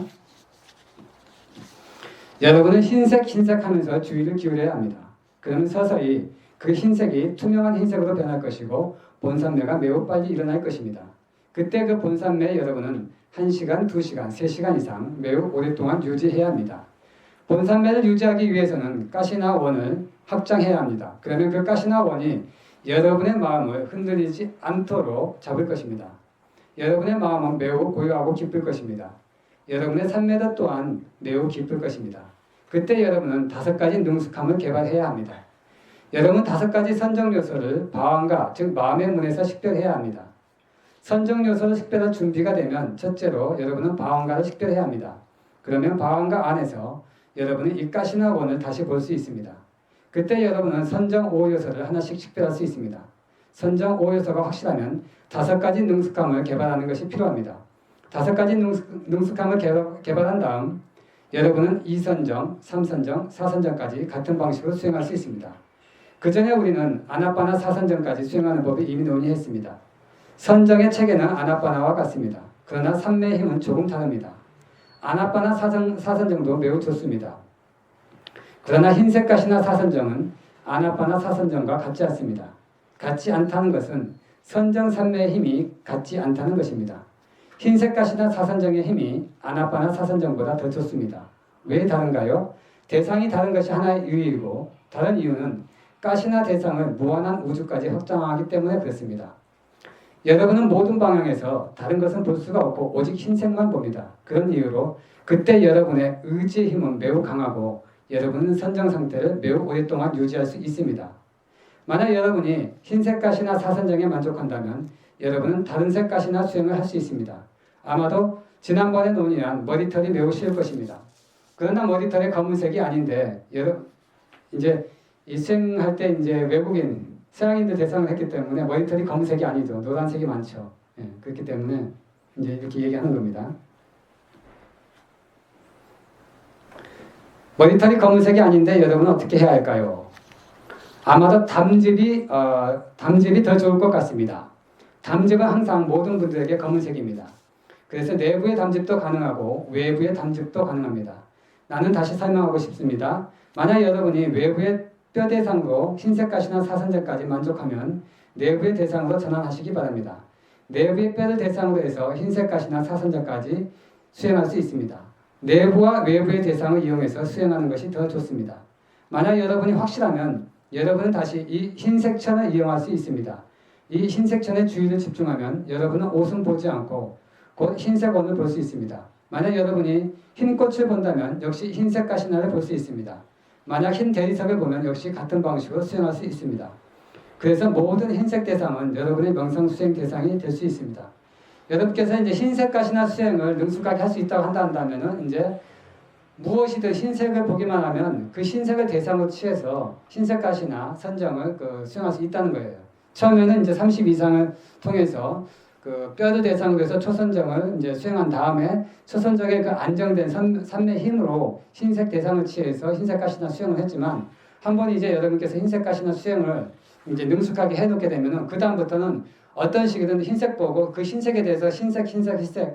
여러분은 흰색 하면서 주의를 기울여야 합니다. 그러면 서서히 그 흰색이 투명한 흰색으로 변할 것이고 본산매가 매우 빨리 일어날 것입니다. 그때 그 본산매 여러분은 1시간, 2시간, 3시간 이상 매우 오랫동안 유지해야 합니다. 본산매를 유지하기 위해서는 가시나 원을 확장해야 합니다. 그러면 그 가시나 원이 여러분의 마음을 흔들리지 않도록 잡을 것입니다. 여러분의 마음은 매우 고요하고 깊을 것입니다. 여러분의 산매도 또한 매우 깊을 것입니다. 그때 여러분은 5가지 능숙함을 개발해야 합니다. 여러분 5가지 선정 요소를 방황가, 즉 마음의 문에서 식별해야 합니다. 선정 요소를 식별할 준비가 되면 첫째로 여러분은 방황가를 식별해야 합니다. 그러면 방황가 안에서 여러분은 이 가시나 원을 다시 볼 수 있습니다. 그때 여러분은 선정 5요소를 하나씩 식별할 수 있습니다. 선정 5요소가 확실하면 5가지 능숙함을 개발하는 것이 필요합니다. 5가지 능숙함을 개발한 다음 여러분은 2선정, 3선정, 4선정까지 같은 방식으로 수행할 수 있습니다. 그 전에 우리는 아나빠나 4선정까지 수행하는 법을 이미 논의했습니다. 선정의 체계는 아나빠나와 같습니다. 그러나 산매의 힘은 조금 다릅니다. 아나빠나 4선정도 매우 좋습니다. 그러나 흰색 가시나 4선정은 아나빠나 4선정과 같지 않습니다. 같지 않다는 것은 선정 산매의 힘이 같지 않다는 것입니다. 흰색 가시나 4선정의 힘이 아나빠나 4선정보다 더 좋습니다. 왜 다른가요? 대상이 다른 것이 하나의 이유이고 다른 이유는 가시나 대상을 무한한 우주까지 확장하기 때문에 그렇습니다. 여러분은 모든 방향에서 다른 것은 볼 수가 없고 오직 흰색만 봅니다. 그런 이유로 그때 여러분의 의지의 힘은 매우 강하고 여러분은 선정 상태를 매우 오랫동안 유지할 수 있습니다. 만약 여러분이 흰색 가시나 4선정에 만족한다면 여러분은 다른 색 가시나 수행을 할 수 있습니다. 아마도 지난번에 논의한 머리털이 매우 쉬울 것입니다. 그러나 머리털이 검은색이 아닌데 이제 이 수행할 때 이제 외국인 서양인들 대상을 했기 때문에 머리털이 검은색이 아니죠. 노란색이 많죠. 예, 그렇기 때문에 이제 이렇게 얘기하는 겁니다. 머리털이 검은색이 아닌데 여러분은 어떻게 해야 할까요? 아마도 담즙이 더 좋을 것 같습니다. 담즙은 항상 모든 분들에게 검은색입니다. 그래서 내부의 담즙도 가능하고 외부의 담즙도 가능합니다. 나는 다시 설명하고 싶습니다. 만약 여러분이 외부의 뼈 대상으로 흰색 가시나 4선정까지 만족하면 내부의 대상으로 전환하시기 바랍니다. 내부의 뼈를 대상으로 해서 흰색 가시나 4선정까지 수행할 수 있습니다. 내부와 외부의 대상을 이용해서 수행하는 것이 더 좋습니다. 만약 여러분이 확실하면 여러분은 다시 이 흰색 천을 이용할 수 있습니다. 이 흰색 천에 주의를 집중하면 여러분은 옷은 보지 않고 곧 흰색 원을 볼 수 있습니다. 만약 여러분이 흰 꽃을 본다면 역시 흰색 가시나를 볼 수 있습니다. 만약 흰 대리석을 보면 역시 같은 방식으로 수행할 수 있습니다. 그래서 모든 흰색 대상은 여러분의 명상 수행 대상이 될 수 있습니다. 여러분께서 이제 흰색 가시나 수행을 능숙하게 할 수 있다고 한다면은 이제 무엇이든 흰색을 보기만 하면 그 흰색을 대상으로 취해서 흰색 가시나 선정을 수행할 수 있다는 거예요. 처음에는 이제 30 이상을 통해서 그 뼈를 대상으로 해서 초선정을 이제 수행한 다음에 초선정의 그 안정된 산매 힘으로 흰색 대상을 취해서 흰색 가시나 수행을 했지만 한번 이제 여러분께서 흰색 가시나 수행을 이제 능숙하게 해놓게 되면은 그 다음부터는 어떤 식이든 흰색 보고 그 흰색에 대해서 흰색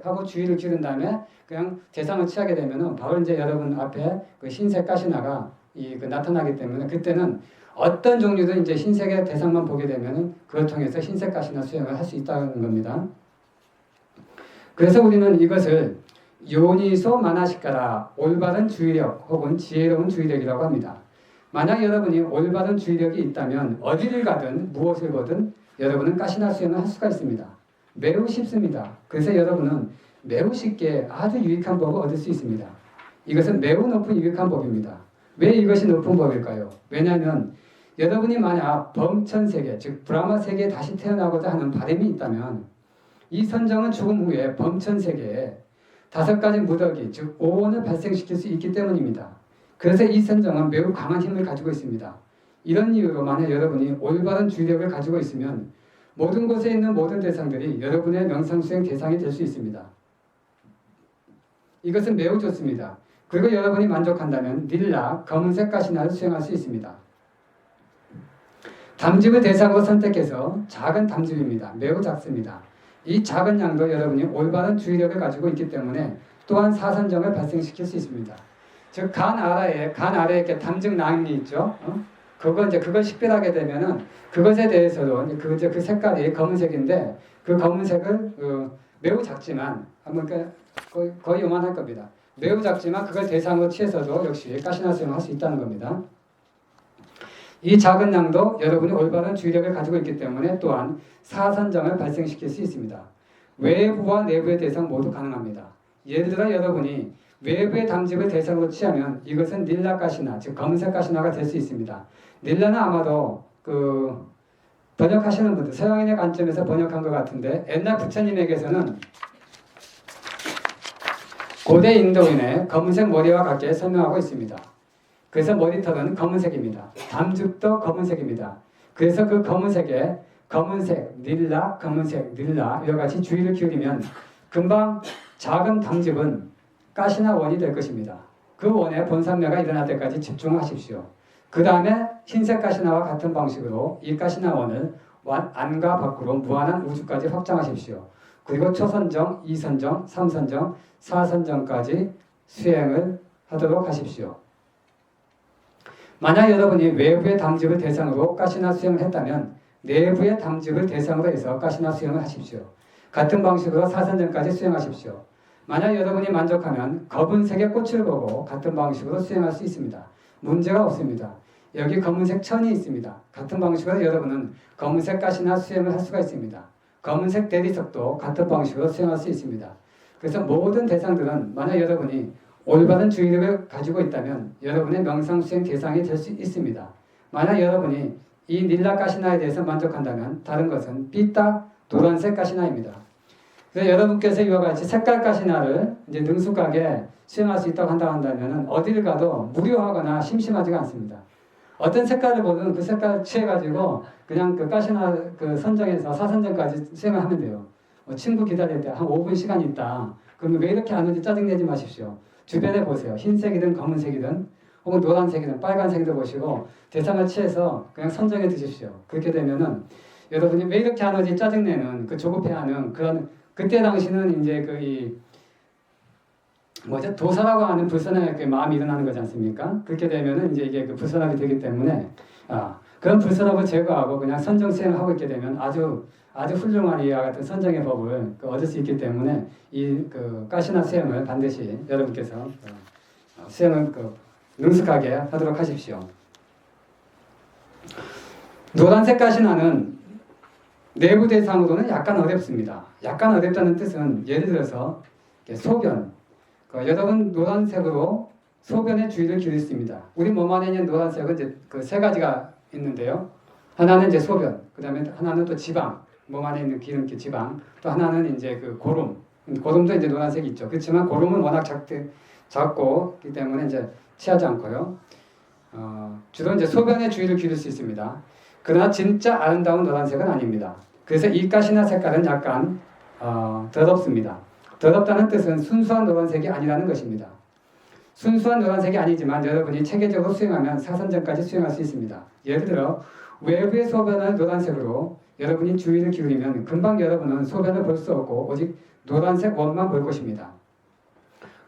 하고 주의를 기울인 다음에 그냥 대상을 취하게 되면은 바로 이제 여러분 앞에 그 흰색 가시나가 나타나기 때문에 그때는 어떤 종류든 이제 흰색의 대상만 보게 되면은 그걸 통해서 흰색 가시나 수행을 할 수 있다는 겁니다. 그래서 우리는 이것을 요니소 마나시카라 올바른 주의력 혹은 지혜로운 주의력이라고 합니다. 만약 여러분이 올바른 주의력이 있다면 어디를 가든 무엇을 보든 여러분은 가시나 수행을 할 수가 있습니다. 매우 쉽습니다. 그래서 여러분은 매우 쉽게 아주 유익한 법을 얻을 수 있습니다. 이것은 매우 높은 유익한 법입니다. 왜 이것이 높은 법일까요? 왜냐하면 여러분이 만약 범천세계, 즉 브라마 세계에 다시 태어나고자 하는 바람이 있다면 이 선정은 죽음 후에 범천세계에 5가지 무더기, 즉 오원을 발생시킬 수 있기 때문입니다. 그래서 이 선정은 매우 강한 힘을 가지고 있습니다. 이런 이유로 만약 여러분이 올바른 주의력을 가지고 있으면 모든 곳에 있는 모든 대상들이 여러분의 명상수행 대상이 될 수 있습니다. 이것은 매우 좋습니다. 그리고 여러분이 만족한다면 릴라, 검은색 가시나를 수행할 수 있습니다. 담즙을 대상으로 선택해서 작은 담즙입니다. 매우 작습니다. 이 작은 양도 여러분이 올바른 주의력을 가지고 있기 때문에 또한 사선정을 발생시킬 수 있습니다. 즉 간 아래에 이렇게 담즙낭이 있죠. 그걸 식별하게 되면은 그것에 대해서도 그 색깔이 검은색인데 그 검은색을 매우 작지만 거의 요만할 겁니다. 매우 작지만 그걸 대상으로 취해서도 역시 가시나 수행을 할 수 있다는 겁니다. 이 작은 양도 여러분이 올바른 주의력을 가지고 있기 때문에 또한 사선정을 발생시킬 수 있습니다. 외부와 내부의 대상 모두 가능합니다. 예를 들어 여러분이 외부의 담즙을 대상으로 취하면 이것은 닐라 가시나, 즉 검은색 가시나가 될 수 있습니다. 닐라는 아마도 번역하시는 분들, 서양인의 관점에서 번역한 것 같은데 옛날 부처님에게서는 고대 인도인의 검은색 머리와 같게 설명하고 있습니다. 그래서 머리털은 검은색입니다. 담즙도 검은색입니다. 그래서 그 검은색에 검은색, 닐라, 검은색, 닐라 여러 가지 주의를 기울이면 금방 작은 담즙은 가시나 원이 될 것입니다. 그 원의 본산매가 일어날 때까지 집중하십시오. 그 다음에 흰색 가시나와 같은 방식으로 이 가시나 원을 안과 밖으로 무한한 우주까지 확장하십시오. 그리고 초선정, 2선정, 3선정, 4선정까지 수행을 하도록 하십시오. 만약 여러분이 외부의 담즙을 대상으로 가시나 수행을 했다면 내부의 담즙을 대상으로 해서 가시나 수행을 하십시오. 같은 방식으로 4선정까지 수행하십시오. 만약 여러분이 만족하면 검은색의 꽃을 보고 같은 방식으로 수행할 수 있습니다. 문제가 없습니다. 여기 검은색 천이 있습니다. 같은 방식으로 여러분은 검은색 가시나 수행을 할 수가 있습니다. 검은색 대리석도 같은 방식으로 수행할 수 있습니다. 그래서 모든 대상들은 만약 여러분이 올바른 주의력을 가지고 있다면 여러분의 명상 수행 대상이 될 수 있습니다. 만약 여러분이 이 닐라 가시나에 대해서 만족한다면 다른 것은 삐딱 노란색 가시나입니다. 그래서 여러분께서 이와 같이 색깔 가시나를 이제 능숙하게 수행할 수 있다고 한다면 어디를 가도 무료하거나 심심하지가 않습니다. 어떤 색깔을 보든 그 색깔을 취해가지고 그냥 그 가시나 그 선정에서 4선정까지 수행을 하면 돼요. 친구 기다릴 때 한 5분 시간이 있다. 그러면 왜 이렇게 안 오는지 짜증내지 마십시오. 주변에 보세요. 흰색이든 검은색이든 혹은 노란색이든 빨간색이든 보시고 대상을 취해서 그냥 선정해 두십시오. 그렇게 되면은 여러분이 왜 이렇게 안 오지 짜증내는 그 조급해하는 그런 그때 당시는 이제 도사라고 하는 불선의 마음이 일어나는 거지 않습니까? 그렇게 되면은 이제 이게 그 불선하게 되기 때문에 그런 불선함을 제거하고 그냥 선정 수행을 하고 있게 되면 아주 훌륭한 이와 같은 선정의 법을 얻을 수 있기 때문에 이 가시나 수행을 반드시 여러분께서 수행을 능숙하게 하도록 하십시오. 노란색 가시나는 내부 대상으로는 약간 어렵습니다. 약간 어렵다는 뜻은 예를 들어서 소변, 여러분 노란색으로 소변에 주의를 기울일 수 있습니다. 우리 몸 안에 있는 노란색은 이제 세 가지가 있는데요. 하나는 이제 소변, 그 다음에 하나는 또 지방, 몸 안에 있는 기름기 지방, 또 하나는 이제 고름도 이제 노란색이 있죠. 그렇지만 고름은 워낙 작고 기 때문에 이제 취하지 않고요. 주로 이제 소변에 주의를 기울일 수 있습니다. 그러나 진짜 아름다운 노란색은 아닙니다. 그래서 이 가시나 색깔은 약간 더럽습니다. 더럽다는 뜻은 순수한 노란색이 아니라는 것입니다. 순수한 노란색이 아니지만 여러분이 체계적으로 수행하면 4선정까지 수행할 수 있습니다. 예를 들어 외부의 소변을 노란색으로 여러분이 주의를 기울이면 금방 여러분은 소변을 볼 수 없고 오직 노란색 원만 볼 것입니다.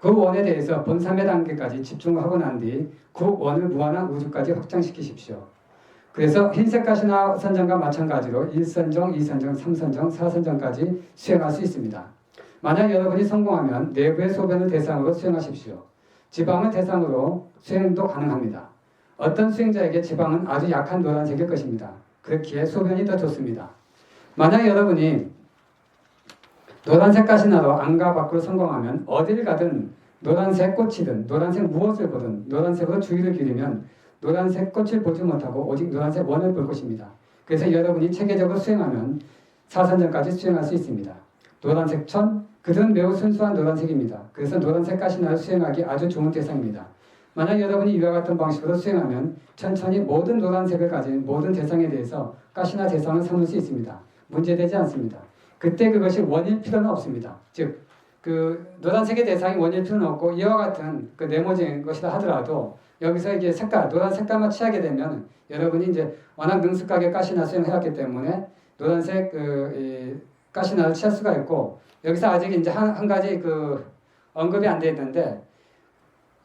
그 원에 대해서 본삼의 단계까지 집중하고 난 뒤 그 원을 무한한 우주까지 확장시키십시오. 그래서 흰색 가시나 선정과 마찬가지로 1선정, 2선정, 3선정, 4선정까지 수행할 수 있습니다. 만약 여러분이 성공하면 내부의 소변을 대상으로 수행하십시오. 지방을 대상으로 수행도 가능합니다. 어떤 수행자에게 지방은 아주 약한 노란색일 것입니다. 그렇기에 소변이 더 좋습니다. 만약 여러분이 노란색 가시나로 안과 밖으로 성공하면 어딜 가든 노란색 꽃이든 노란색 무엇을 보든 노란색으로 주의를 기울이면 노란색 꽃을 보지 못하고 오직 노란색 원을 볼 것입니다. 그래서 여러분이 체계적으로 수행하면 4선정까지 수행할 수 있습니다. 노란색 천, 그들은 매우 순수한 노란색입니다. 그래서 노란색 가시나를 수행하기 아주 좋은 대상입니다. 만약 여러분이 이와 같은 방식으로 수행하면 천천히 모든 노란색을 가진 모든 대상에 대해서 가시나 대상을 삼을 수 있습니다. 문제되지 않습니다. 그때 그것이 원일 필요는 없습니다. 즉 그 노란색의 대상이 원일 필요는 없고 이와 같은 그 네모진 것이라 하더라도 여기서 이게 색깔, 노란 색깔만 취하게 되면 여러분이 이제 워낙 능숙하게 가시나 수행해왔기 때문에 노란색 이 가시나를 취할 수가 있고 여기서 아직 이제 한 가지 그 언급이 안 돼 있는데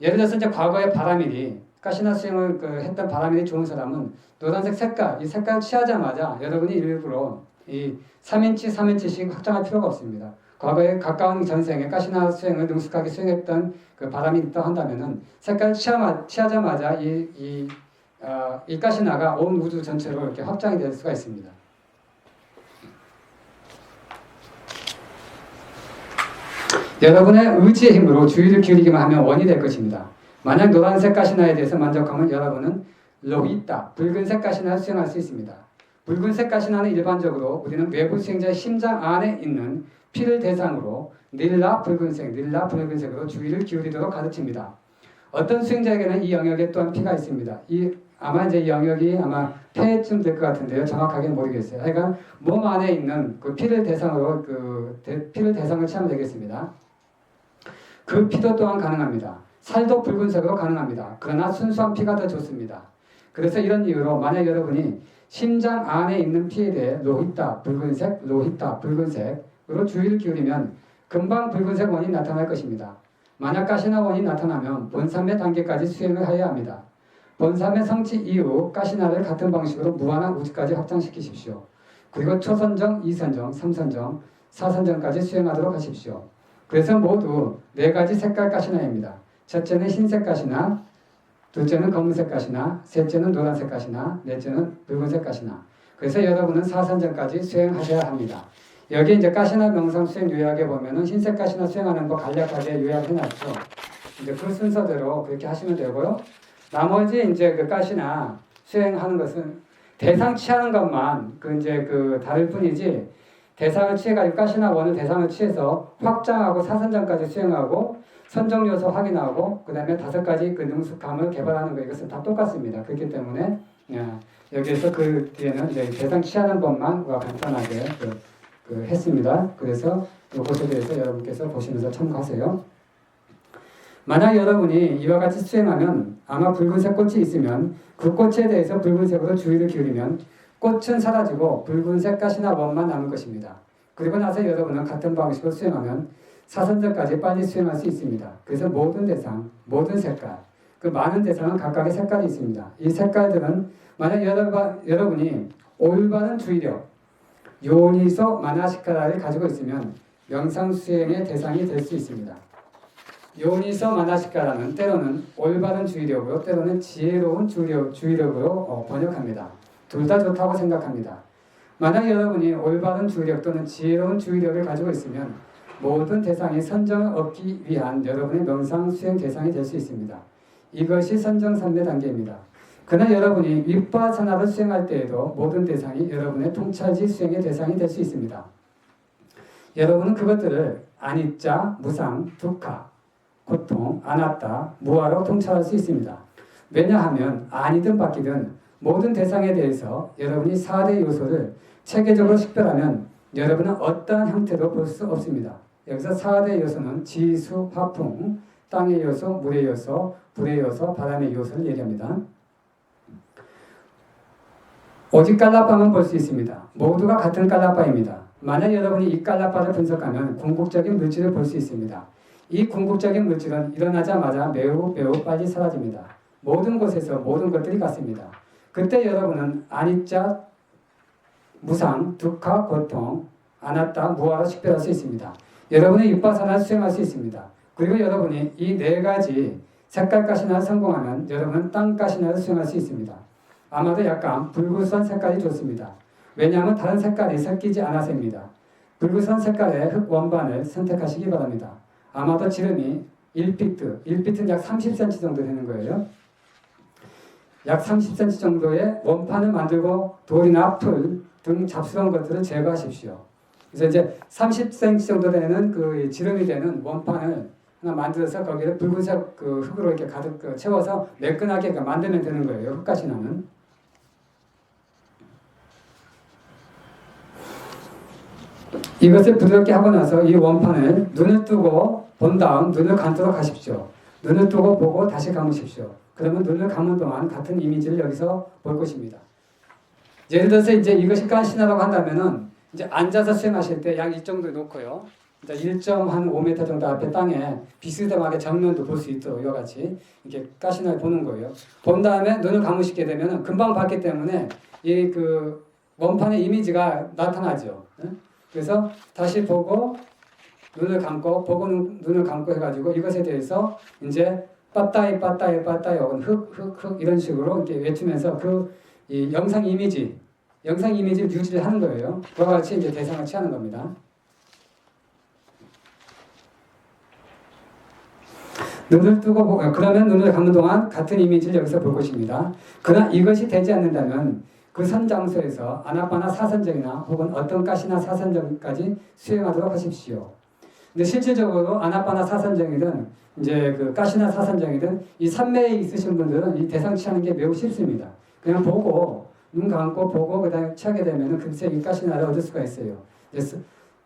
예를 들어서 이제 과거에 바라밀이 가시나 수행을 했던 바라밀이 좋은 사람은 노란색 색깔, 이 색깔을 취하자마자 여러분이 일부러 이 3인치, 3인치씩 확장할 필요가 없습니다. 과거에 가까운 전생에 가시나 수행을 능숙하게 수행했던 그 바람이 있다 한다면은 색깔을 취하자마자 이 가시나가 온 우주 전체로 이렇게 확장이 될 수가 있습니다. 여러분의 의지의 힘으로 주의를 기울이기만 하면 원이 될 것입니다. 만약 노란색 가시나에 대해서 만족하면 여러분은 로히타, 붉은색 가시나를 수행할 수 있습니다. 붉은색 가시나는 일반적으로 우리는 외부 수행자의 심장 안에 있는 피를 대상으로 닐라 붉은색으로 주의를 기울이도록 가르칩니다. 어떤 수행자에게는 이 영역에 또한 피가 있습니다. 아마 이제 이 영역이 아마 폐쯤 될 것 같은데요. 정확하게는 모르겠어요. 그러니까 몸 안에 있는 그 피를 대상으로 피를 대상을 취하면 되겠습니다. 그 피도 또한 가능합니다. 살도 붉은색으로 가능합니다. 그러나 순수한 피가 더 좋습니다. 그래서 이런 이유로 만약 여러분이 심장 안에 있는 피에 대해 로히타, 붉은색으로 주의를 기울이면 금방 붉은색 원이 나타날 것입니다. 만약 가시나 원이 나타나면 본삼의 단계까지 수행을 해야 합니다. 본삼의 성취 이후 가시나를 같은 방식으로 무한한 우주까지 확장시키십시오. 그리고 초선정, 2선정, 3선정, 4선정까지 수행하도록 하십시오. 그래서 모두 4가지 색깔 가시나입니다. 첫째는 흰색 가시나, 둘째는 검은색 가시나, 셋째는 노란색 가시나, 넷째는 붉은색 가시나. 그래서 여러분은 4선정까지 수행하셔야 합니다. 여기 이제 가시나 명상 수행 요약에 보면은 흰색 가시나 수행하는 거 간략하게 요약해 놨죠. 이제 그 순서대로 그렇게 하시면 되고요. 나머지 이제 그 가시나 수행하는 것은 대상 취하는 것만 다를 뿐이지 대상을 취해가지고 가시나 원을 대상을 취해서 확장하고 4선정까지 수행하고 선정 요소 확인하고 그 다음에 5가지 그 능숙함을 개발하는 거 이것은 다 똑같습니다. 그렇기 때문에 여기에서 그 뒤에는 이제 대상 취하는 것만 간단하게 했습니다. 그래서 이것에 대해서 여러분께서 보시면서 참고하세요. 만약 여러분이 이와 같이 수행하면 아마 붉은색 꽃이 있으면 그 꽃에 대해서 붉은색으로 주의를 기울이면 꽃은 사라지고 붉은색 가시나 원만 남을 것입니다. 그리고 나서 여러분은 같은 방식으로 수행하면 4선정까지 빨리 수행할 수 있습니다. 그래서 모든 대상, 모든 색깔, 그 많은 대상은 각각의 색깔이 있습니다. 이 색깔들은 만약 여러분이 올바른 주의력, 요니소 마나시카라를 가지고 있으면 명상 수행의 대상이 될 수 있습니다. 요니소 마나시카라는 때로는 올바른 주의력으로 때로는 지혜로운 주의력으로 번역합니다. 둘 다 좋다고 생각합니다. 만약 여러분이 올바른 주의력 또는 지혜로운 주의력을 가지고 있으면 모든 대상이 선정을 얻기 위한 여러분의 명상 수행 대상이 될 수 있습니다. 이것이 선정 3대 단계입니다. 그러나 여러분이 윗바사나를 수행할 때에도 모든 대상이 여러분의 통찰지 수행의 대상이 될 수 있습니다. 여러분은 그것들을 아니짜, 무상, 두카, 고통, 아나타, 무아로 통찰할 수 있습니다. 왜냐하면 아니든 바뀌든 모든 대상에 대해서 여러분이 4대 요소를 체계적으로 식별하면 여러분은 어떠한 형태도 볼 수 없습니다. 여기서 4대 요소는 지수, 화풍, 땅의 요소, 물의 요소, 불의 요소, 바람의 요소를 얘기합니다. 오직 깔라바만 볼 수 있습니다. 모두가 같은 깔라바입니다. 만약 여러분이 이 깔라바를 분석하면 궁극적인 물질을 볼 수 있습니다. 이 궁극적인 물질은 일어나자마자 매우 빨리 사라집니다. 모든 곳에서 모든 것들이 같습니다. 그때 여러분은 아니짜, 무상, 두카, 고통, 아나타, 무아로 식별할 수 있습니다. 여러분의 윗바사나를 수행할 수 있습니다. 그리고 여러분이 이 4가지 색깔 가시나를 성공하면 여러분은 땅 가시나를 수행할 수 있습니다. 아마도 약간 붉은선 색깔이 좋습니다. 왜냐하면 다른 색깔이 섞이지 않아서입니다. 붉은선 색깔의 흙 원반을 선택하시기 바랍니다. 아마도 지름이 1피트는 약 30cm 정도 되는 거예요. 약 30cm 정도의 원판을 만들고 돌이나 풀 등 잡스러운 것들을 제거하십시오. 그래서 이제 30cm 정도 되는 그 지름이 되는 원판을 하나 만들어서 거기에 붉은색 그 흙으로 이렇게 가득 채워서 매끈하게 만들면 되는 거예요. 흙가시나는. 이것을 부드럽게 하고 나서 이 원판을 눈을 뜨고 본 다음 눈을 감도록 하십시오. 눈을 뜨고 보고 다시 감으십시오. 그러면 눈을 감은 동안 같은 이미지를 여기서 볼 것입니다. 예를 들어서 이제 이것이 가시나라고 한다면은 이제 앉아서 수행하실 때 약 이 정도 놓고요. 이제 1.5m 정도 앞에 땅에 비스듬하게 정면도 볼 수 있도록 이와 같이 이렇게 가시나를 보는 거예요. 본 다음에 눈을 감으시게 되면은 금방 봤기 때문에 이 그 원판의 이미지가 나타나죠. 그래서 다시 보고 눈을 감고 보고 눈을 감고 해가지고 이것에 대해서 이제 빠따이 빠따이 빠따이 혹은 흑흑흑 이런 식으로 이렇게 외치면서 이 영상 이미지를 유지를 하는 거예요. 그와 같이 이제 대상을 취하는 겁니다. 눈을 뜨고 보고 그러면 눈을 감는 동안 같은 이미지를 여기서 볼 것입니다. 그러나 이것이 되지 않는다면 그 선장소에서 아나파나 사선정이나 혹은 어떤 가시나 사선정까지 수행하도록 하십시오. 근데 실질적으로 아나파나 사선정이든 이제 그 가시나 사선정이든 이 산매에 있으신 분들은 이 대상 취하는 게 매우 쉽습니다. 그냥 보고 눈 감고 보고 그다음에 취하게 되면은 금세 이 가시나를 얻을 수가 있어요. 그래서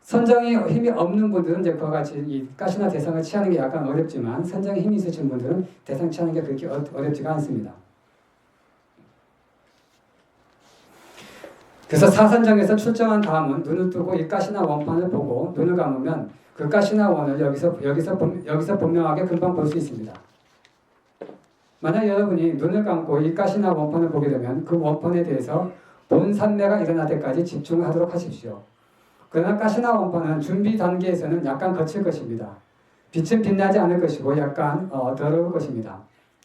선정이 힘이 없는 분들은 이제 그와 같이 이 가시나 대상을 취하는 게 약간 어렵지만 선정에 힘이 있으신 분들은 대상 취하는 게 그렇게 어렵지가 않습니다. 그래서 사선정에서 출정한 다음은 눈을 뜨고 이 가시나 원판을 보고 눈을 감으면 그 가시나 원을 여기서 분명하게 금방 볼 수 있습니다. 만약 여러분이 눈을 감고 이 가시나 원판을 보게 되면 그 원판에 대해서 본 산매가 일어날 때까지 집중하도록 하십시오. 그러나 가시나 원판은 준비 단계에서는 약간 거칠 것입니다. 빛은 빛나지 않을 것이고 약간 더러울 것입니다.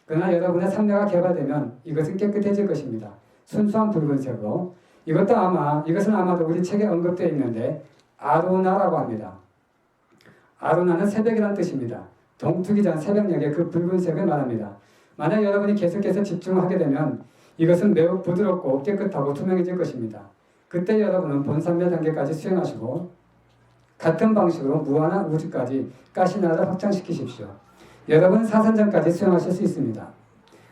그러나 여러분의 산매가 개발되면 이것은 깨끗해질 것입니다. 순수한 붉은색으로. 이것은 아마도 우리 책에 언급되어 있는데 아루나라고 합니다. 아루나는 새벽이라는 뜻입니다. 동트기 전 새벽녘의 그 붉은색을 말합니다. 만약 여러분이 계속해서 집중하게 되면 이것은 매우 부드럽고 깨끗하고 투명해질 것입니다. 그때 여러분은 본산매 단계까지 수행하시고 같은 방식으로 무한한 우주까지 가시나를 확장시키십시오. 여러분 사선전까지 수행하실 수 있습니다.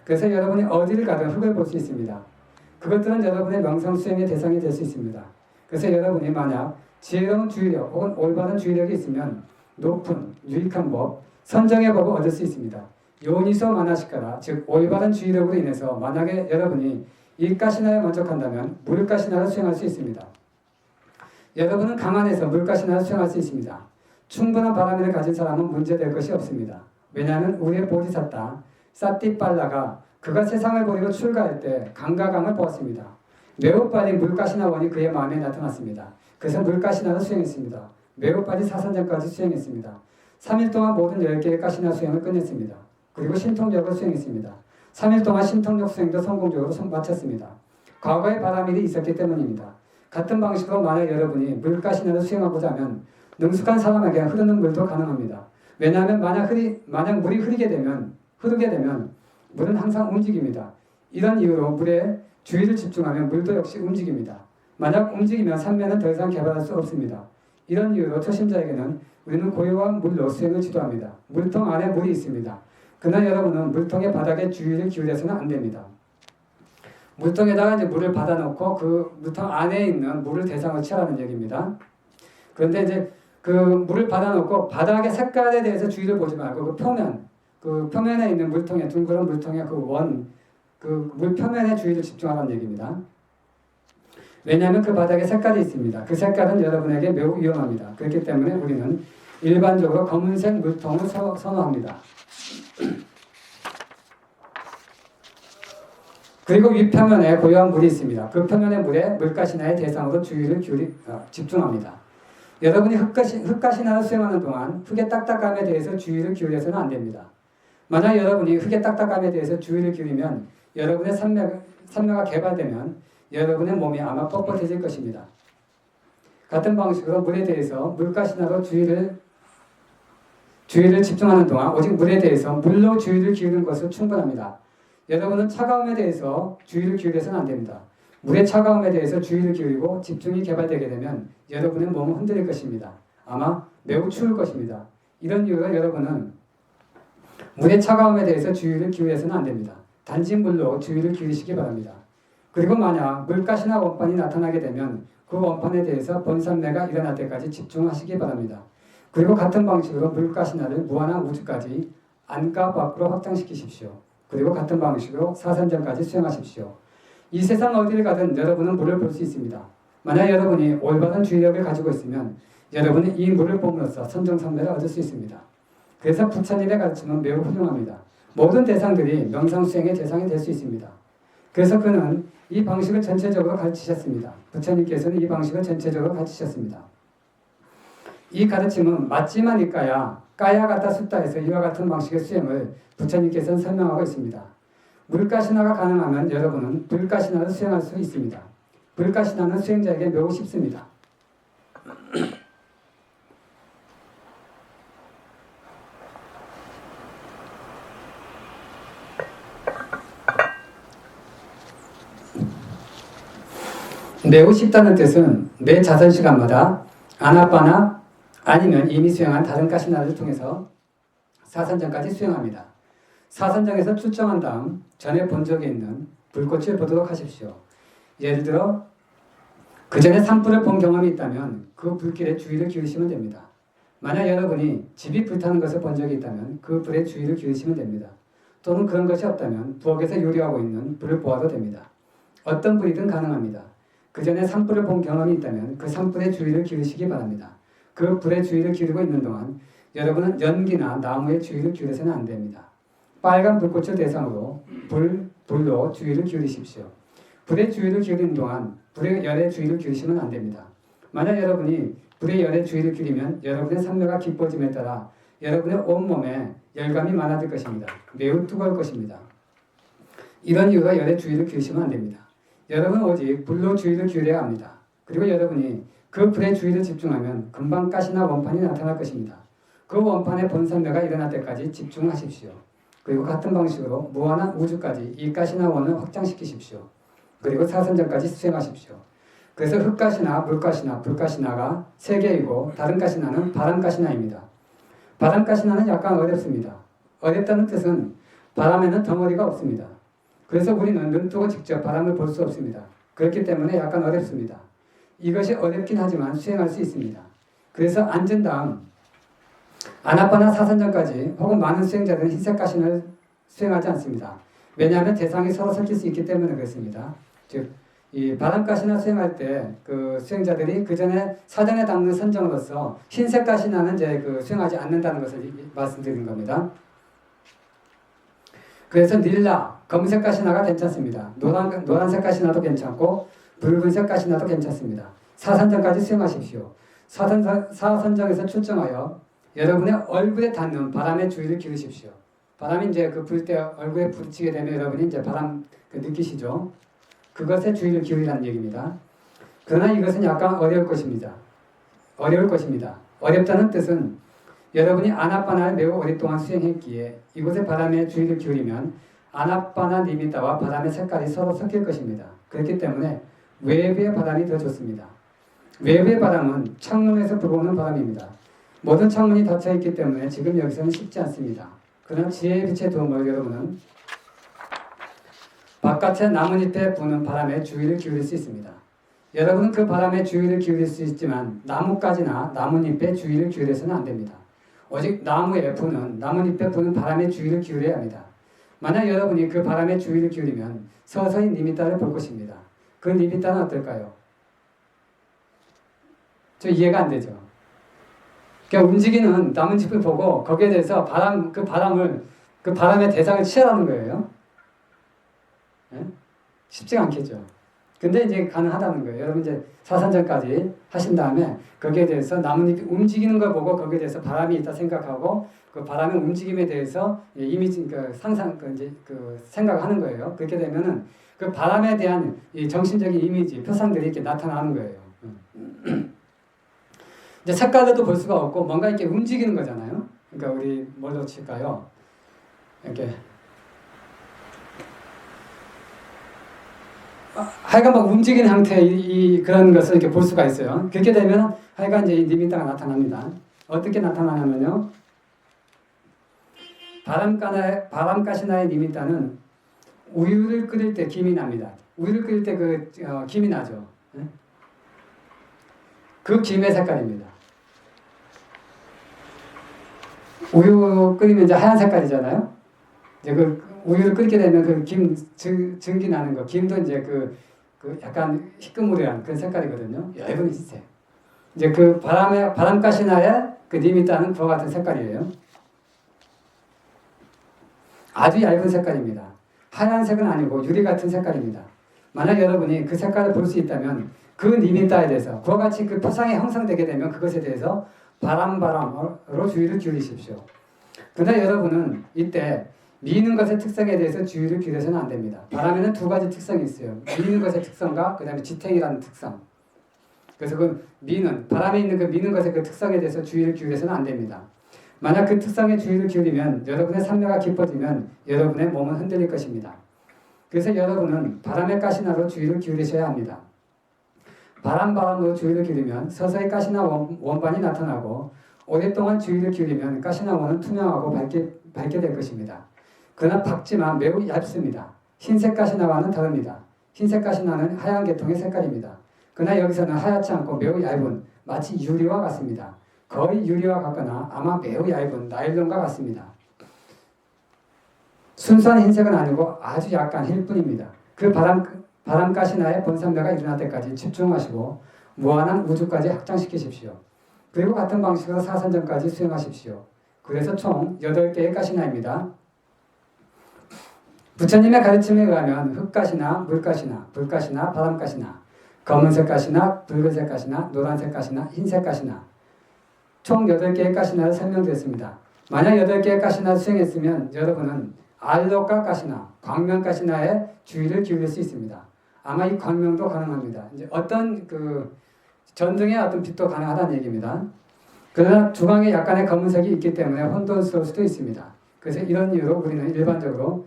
그래서 여러분이 어디를 가든 흙을 볼 수 있습니다. 그것들은 여러분의 명상 수행의 대상이 될 수 있습니다. 그래서 여러분이 만약 지혜로운 주의력 혹은 올바른 주의력이 있으면 높은 유익한 법, 선정의 법을 얻을 수 있습니다. 요니소 마나시카라, 즉 올바른 주의력으로 인해서 만약에 여러분이 이 가시나에 만족한다면 물가시나를 수행할 수 있습니다. 여러분은 강한에서 물가시나를 수행할 수 있습니다. 충분한 바람을 가진 사람은 문제될 것이 없습니다. 왜냐하면 우리의 보디사타 사띠팔라가 그가 세상을 버리고 출가할 때 강가강을 보았습니다. 매우 빨리 물가시나원이 그의 마음에 나타났습니다. 그래서 물가시나를 수행했습니다. 매우 빨리 사선전까지 수행했습니다. 3일 동안 모든 10개의 가시나 수행을 끝냈습니다. 그리고 신통력을 수행했습니다. 3일 동안 신통력 수행도 성공적으로 마쳤습니다. 과거에 바람일이 있었기 때문입니다. 같은 방식으로 만약 여러분이 물가시나를 수행하고자 하면 능숙한 사람에게 흐르는 물도 가능합니다. 왜냐하면 만약 물이 흐르게 되면 물은 항상 움직입니다. 이런 이유로 물에 주의를 집중하면 물도 역시 움직입니다. 만약 움직이면 산매는 더 이상 개발할 수 없습니다. 이런 이유로 초심자에게는 우리는 고요한 물로 수행을 지도합니다. 물통 안에 물이 있습니다. 그러나 여러분은 물통의 바닥에 주의를 기울여서는 안 됩니다. 물통에다가 이제 물을 받아놓고 그 물통 안에 있는 물을 대상으로 취하라는 얘기입니다. 그런데 이제 그 물을 받아놓고 바닥의 색깔에 대해서 주의를 보지 말고 그 표면에 있는 물통에 둥그런 물통의 그 물 표면에 주의를 집중하라는 얘기입니다. 왜냐하면 그 바닥에 색깔이 있습니다. 그 색깔은 여러분에게 매우 위험합니다. 그렇기 때문에 우리는 일반적으로 검은색 물통을 선호합니다. 그리고 윗표면에 고요한 물이 있습니다. 그 표면의 물에 물가시나의 대상으로 주의를 집중합니다. 여러분이 흙가시나를 수행하는 동안 흙의 딱딱함에 대해서 주의를 기울여서는 안 됩니다. 만약 여러분이 흙의 딱딱함에 대해서 주의를 기울이면 여러분의 산매가 개발되면 여러분의 몸이 아마 뻣뻣해질 것입니다. 같은 방식으로 물에 대해서 물가시나로 주의를 집중하는 동안 오직 물에 대해서 물로 주의를 기울이는 것은 충분합니다. 여러분은 차가움에 대해서 주의를 기울여서는 안 됩니다. 물의 차가움에 대해서 주의를 기울이고 집중이 개발되게 되면 여러분의 몸은 흔들릴 것입니다. 아마 매우 추울 것입니다. 이런 이유로 여러분은 물의 차가움에 대해서 주의를 기울여서는 안 됩니다. 단지 물로 주의를 기울이시기 바랍니다. 그리고 만약 물가시나 원판이 나타나게 되면 그 원판에 대해서 번산매가 일어날 때까지 집중하시기 바랍니다. 그리고 같은 방식으로 물가시나를 무한한 우주까지 안과 밖으로 확장시키십시오. 그리고 같은 방식으로 사선전까지 수행하십시오. 이 세상 어디를 가든 여러분은 물을 볼 수 있습니다. 만약 여러분이 올바른 주의력을 가지고 있으면 여러분은 이 물을 봄으로써 선정선매를 얻을 수 있습니다. 그래서 부처님의 가르침은 매우 훌륭합니다. 모든 대상들이 명상수행의 대상이 될 수 있습니다. 그래서 그는 이 방식을 전체적으로 가르치셨습니다. 부처님께서는 이 방식을 전체적으로 가르치셨습니다. 이 가르침은 맞지만 이까야 까야 같다 숫다에서 이와 같은 방식의 수행을 부처님께서는 설명하고 있습니다. 물가신화가 가능하면 여러분은 불가신화를 수행할 수 있습니다. 불가신화는 수행자에게 매우 쉽습니다. 매우 쉽다는 뜻은 매 자선 시간마다 아나빠나 아니면 이미 수행한 다른 가시나를 통해서 사선정까지 수행합니다. 사선정에서 출정한 다음 전에 본 적이 있는 불꽃을 보도록 하십시오. 예를 들어 그 전에 산불을 본 경험이 있다면 그 불길에 주의를 기울이시면 됩니다. 만약 여러분이 집이 불타는 것을 본 적이 있다면 그 불에 주의를 기울이시면 됩니다. 또는 그런 것이 없다면 부엌에서 요리하고 있는 불을 보아도 됩니다. 어떤 불이든 가능합니다. 그 전에 산불을 본 경험이 있다면 그 산불에 주의를 기울이시기 바랍니다. 그 불에 주의를 기울이고 있는 동안 여러분은 연기나 나무에 주의를 기울여서는 안 됩니다. 빨간 불꽃을 대상으로 불로 주의를 기울이십시오. 불에 주의를 기울이는 동안 불의 열에 주의를 기울이시면 안 됩니다. 만약 여러분이 불의 열에 주의를 기울이면 여러분의 산매가 깊어짐에 따라 여러분의 온몸에 열감이 많아질 것입니다. 매우 뜨거울 것입니다. 이런 이유로 열에 주의를 기울이시면 안 됩니다. 여러분은 오직 불로 주의를 기울여야 합니다. 그리고 여러분이 그 불에 주의를 집중하면 금방 가시나 원판이 나타날 것입니다. 그 원판의 본산매가 일어날 때까지 집중하십시오. 그리고 같은 방식으로 무한한 우주까지 이 가시나 원을 확장시키십시오. 그리고 사선전까지 수행하십시오. 그래서 흙가시나, 물가시나, 불가시나가 세 개이고 다른 가시나는 바람가시나입니다. 바람가시나는 약간 어렵습니다. 어렵다는 뜻은 바람에는 덩어리가 없습니다. 그래서 우리는 눈 뜨고 직접 바람을 볼 수 없습니다. 그렇기 때문에 약간 어렵습니다. 이것이 어렵긴 하지만 수행할 수 있습니다. 그래서 앉은 다음 아나빠나 사선전까지 혹은 많은 수행자들은 흰색 가신을 수행하지 않습니다. 왜냐하면 대상이 서로 섞일 수 있기 때문에 그렇습니다. 즉, 이 바람가시나 수행할 때 그 수행자들이 그 전에 사전에 닦는 선정으로서 흰색 가시나는 이제 그 수행하지 않는다는 것을 말씀드린 겁니다. 그래서 닐라, 검은색 가시나가 괜찮습니다. 노란색 가시나도 괜찮고 붉은색 가시나도 괜찮습니다. 사선정까지 수행하십시오. 사선정에서 출정하여 여러분의 얼굴에 닿는 바람의 주의를 기울이십시오. 바람이 이제 그 불 때 얼굴에 부딪히게 되면 여러분이 이제 바람 느끼시죠? 그것에 주의를 기울이라는 얘기입니다. 그러나 이것은 약간 어려울 것입니다. 어렵다는 뜻은 여러분이 아나빠나를 매우 오랫동안 수행했기에 이곳에 바람에 주의를 기울이면 아나빠나 니미타와 바람의 색깔이 서로 섞일 것입니다. 그렇기 때문에 외부의 바람이 더 좋습니다. 외부의 바람은 창문에서 불어오는 바람입니다. 모든 창문이 닫혀있기 때문에 지금 여기서는 쉽지 않습니다. 그러나 지혜의 빛의 도움으로 여러분은 바깥의 나뭇잎에 부는 바람에 주의를 기울일 수 있습니다. 여러분은 그 바람에 주의를 기울일 수 있지만 나뭇가지나 나뭇잎에 주의를 기울여서는 안 됩니다. 오직 나뭇잎에 부는 바람에 주의를 기울여야 합니다. 만약 여러분이 그 바람에 주의를 기울이면 서서히 니미타를 볼 것입니다. 그 니미타는 어떨까요? 저 이해가 안 되죠? 그러니까 움직이는 나뭇잎을 보고 거기에 대해서 그 바람의 대상을 취하라는 거예요. 네? 쉽지가 않겠죠. 근데 이제 가능하다는 거예요. 여러분 이제 사선전까지 하신 다음에 거기에 대해서 나뭇잎이 움직이는 걸 보고 거기에 대해서 바람이 있다 생각하고 그 바람의 움직임에 대해서 이미지, 생각을 하는 거예요. 그렇게 되면은 그 바람에 대한 이 정신적인 이미지, 표상들이 이렇게 나타나는 거예요. 이제 색깔로도 볼 수가 없고 뭔가 이렇게 움직이는 거잖아요. 그러니까 우리 뭘로 칠까요? 이렇게 하여간 막 움직이는 형태의 그런 것을 이렇게 볼 수가 있어요. 그렇게 되면 하여간 이제 이 니미타가 나타납니다. 어떻게 나타나냐면요. 바람가시나의 니미타는 우유를 끓일 때 김이 납니다. 우유를 끓일 때 김이 나죠. 그 김의 색깔입니다. 우유 끓이면 이제 하얀 색깔이잖아요. 이제 그 우유를 끓이게 되면 그 김 증기 나는 거, 김도 이제 그 약간 희끄무레한 그런 색깔이거든요. 얇은 흰색. 이제 그 바람가시나에 그 님이 따는 그와 같은 색깔이에요. 아주 얇은 색깔입니다. 하얀색은 아니고 유리 같은 색깔입니다. 만약 여러분이 그 색깔을 볼 수 있다면 그 니미따에 대해서 그와 같이 그 표상이 형성되게 되면 그것에 대해서 바람으로 주의를 기울이십시오. 그러나 여러분은 이때 미는 것의 특성에 대해서 주의를 기울여서는 안 됩니다. 바람에는 두 가지 특성이 있어요. 미는 것의 특성과 그 다음에 지탱이라는 특성. 그래서 그 바람에 있는 그 미는 것의 그 특성에 대해서 주의를 기울여서는 안 됩니다. 만약 그 특성에 주의를 기울이면 여러분의 삼매가 깊어지면 여러분의 몸은 흔들릴 것입니다. 그래서 여러분은 바람의 가시나로 주의를 기울이셔야 합니다. 바람으로 주의를 기울이면 서서히 가시나 원반이 나타나고 오랫동안 주의를 기울이면 가시나 원은 투명하고 밝게 될 것입니다. 그러나 밝지만 매우 얇습니다. 흰색 가시나와는 다릅니다. 흰색 가시나는 하얀 계통의 색깔입니다. 그러나 여기서는 하얗지 않고 매우 얇은 마치 유리와 같습니다. 거의 유리와 같거나 아마 매우 얇은 나일론과 같습니다. 순수한 흰색은 아니고 아주 약간 힐 뿐입니다. 그 바람가시나의 번선배가 일어날 때까지 집중하시고 무한한 우주까지 확장시키십시오. 그리고 같은 방식으로 사선전까지 수행하십시오. 그래서 총 8개의 가시나입니다. 부처님의 가르침에 의하면 흙가시나, 물가시나, 불가시나, 바람가시나, 검은색 가시나, 붉은색 가시나, 노란색 가시나, 흰색 가시나 총 8개의 가시나를 설명드렸습니다. 만약 8개의 가시나를 수행했으면 여러분은 알록가 가시나, 광명 가시나에 주의를 기울일 수 있습니다. 아마 이 광명도 가능합니다. 이제 어떤 전등의 어떤 빛도 가능하다는 얘기입니다. 그러나 주광에 약간의 검은색이 있기 때문에 혼돈스러울 수도 있습니다. 그래서 이런 이유로 우리는 일반적으로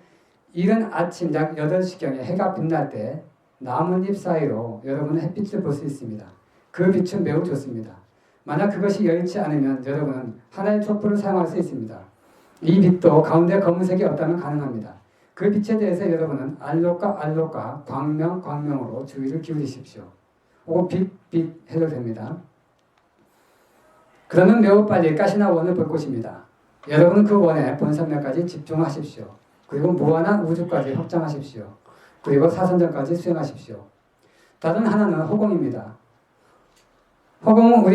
이른 아침 약 8시경에 해가 빛날 때 나뭇잎 사이로 여러분은 햇빛을 볼 수 있습니다. 그 빛은 매우 좋습니다. 만약 그것이 여의치 않으면 여러분은 하나의 촛불을 사용할 수 있습니다. 이 빛도 가운데 검은색이 없다면 가능합니다. 그 빛에 대해서 여러분은 알록가, 광명으로 주의를 기울이십시오. 혹은 빛 해도 됩니다. 그러면 매우 빨리 가시나 원을 볼 것입니다. 여러분은 그 원에 본산면까지 집중하십시오. 그리고 무한한 우주까지 확장하십시오. 그리고 사선전까지 수행하십시오. 다른 하나는 허공입니다. 허공은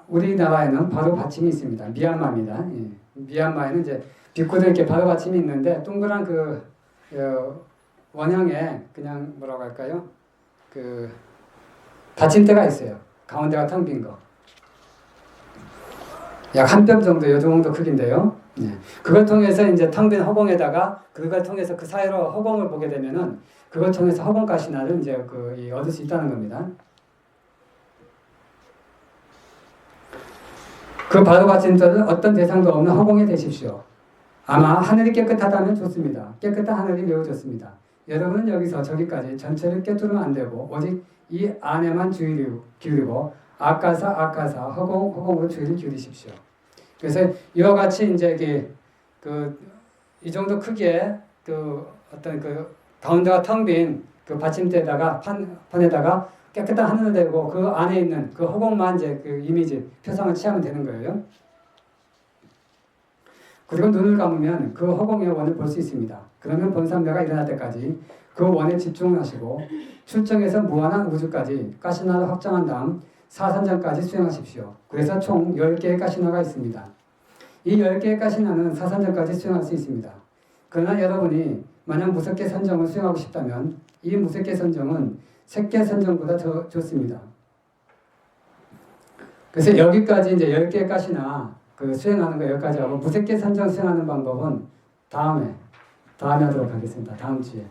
우리나라에는 바로 받침이 있습니다. 미얀마입니다. 예. 미얀마에는 이제 빗구들 이렇게 바로 받침이 있는데 동그란 원형에 그냥 뭐라고 할까요? 받침대가 있어요. 가운데가 텅 빈 거. 약 한 뼘 정도, 요 정도 크기인데요. 네. 그걸 통해서 이제 텅 빈 허공에다가 그걸 통해서 그 사이로 허공을 보게 되면은 그걸 통해서 허공 가시나를 이제 얻을 수 있다는 겁니다. 그 바로 받침대는 어떤 대상도 없는 허공에 대십시오. 아마 하늘이 깨끗하다면 좋습니다. 깨끗한 하늘이 매우 좋습니다. 여러분은 여기서 저기까지 전체를 꿰뚫으면 안 되고 오직 이 안에만 주의를 기울이고 아까사 허공으로 주의를 기울이십시오. 그래서 이와 같이 이제 이 정도 크기의 어떤 가운데가 텅 빈 받침대에다가 판에다가 깨끗한 하늘을 대고 그 안에 있는 그 허공만 이제 이미지 표상을 취하면 되는 거예요. 그리고 눈을 감으면 그 허공의 원을 볼 수 있습니다. 그러면 본산매가 일어날 때까지 그 원에 집중하시고 출정해서 무한한 우주까지 가시나를 확장한 다음 사선전까지 수행하십시오. 그래서 총 10개의 가시나가 있습니다. 이 10개의 가시나는 사선전까지 수행할 수 있습니다. 그러나 여러분이 만약 무섭게 선정을 수행하고 싶다면 이 무섭게 선정은 색계 선정보다 더 좋습니다. 그래서 여기까지 이제 10개의 가시나 수행하는 거 여기까지 하고 무색계 선정 수행하는 방법은 다음에 하도록 하겠습니다. 다음 주에.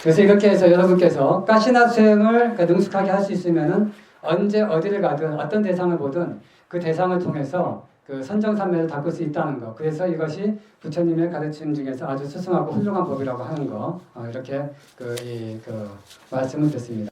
그래서 이렇게 해서 여러분께서 가시나 수행을 능숙하게 할 수 있으면은 언제 어디를 가든 어떤 대상을 보든 그 대상을 통해서 선정산매를 닦을 수 있다는 거. 그래서 이것이 부처님의 가르침 중에서 아주 수승하고 훌륭한 법이라고 하는 거. 이렇게 말씀을 드렸습니다.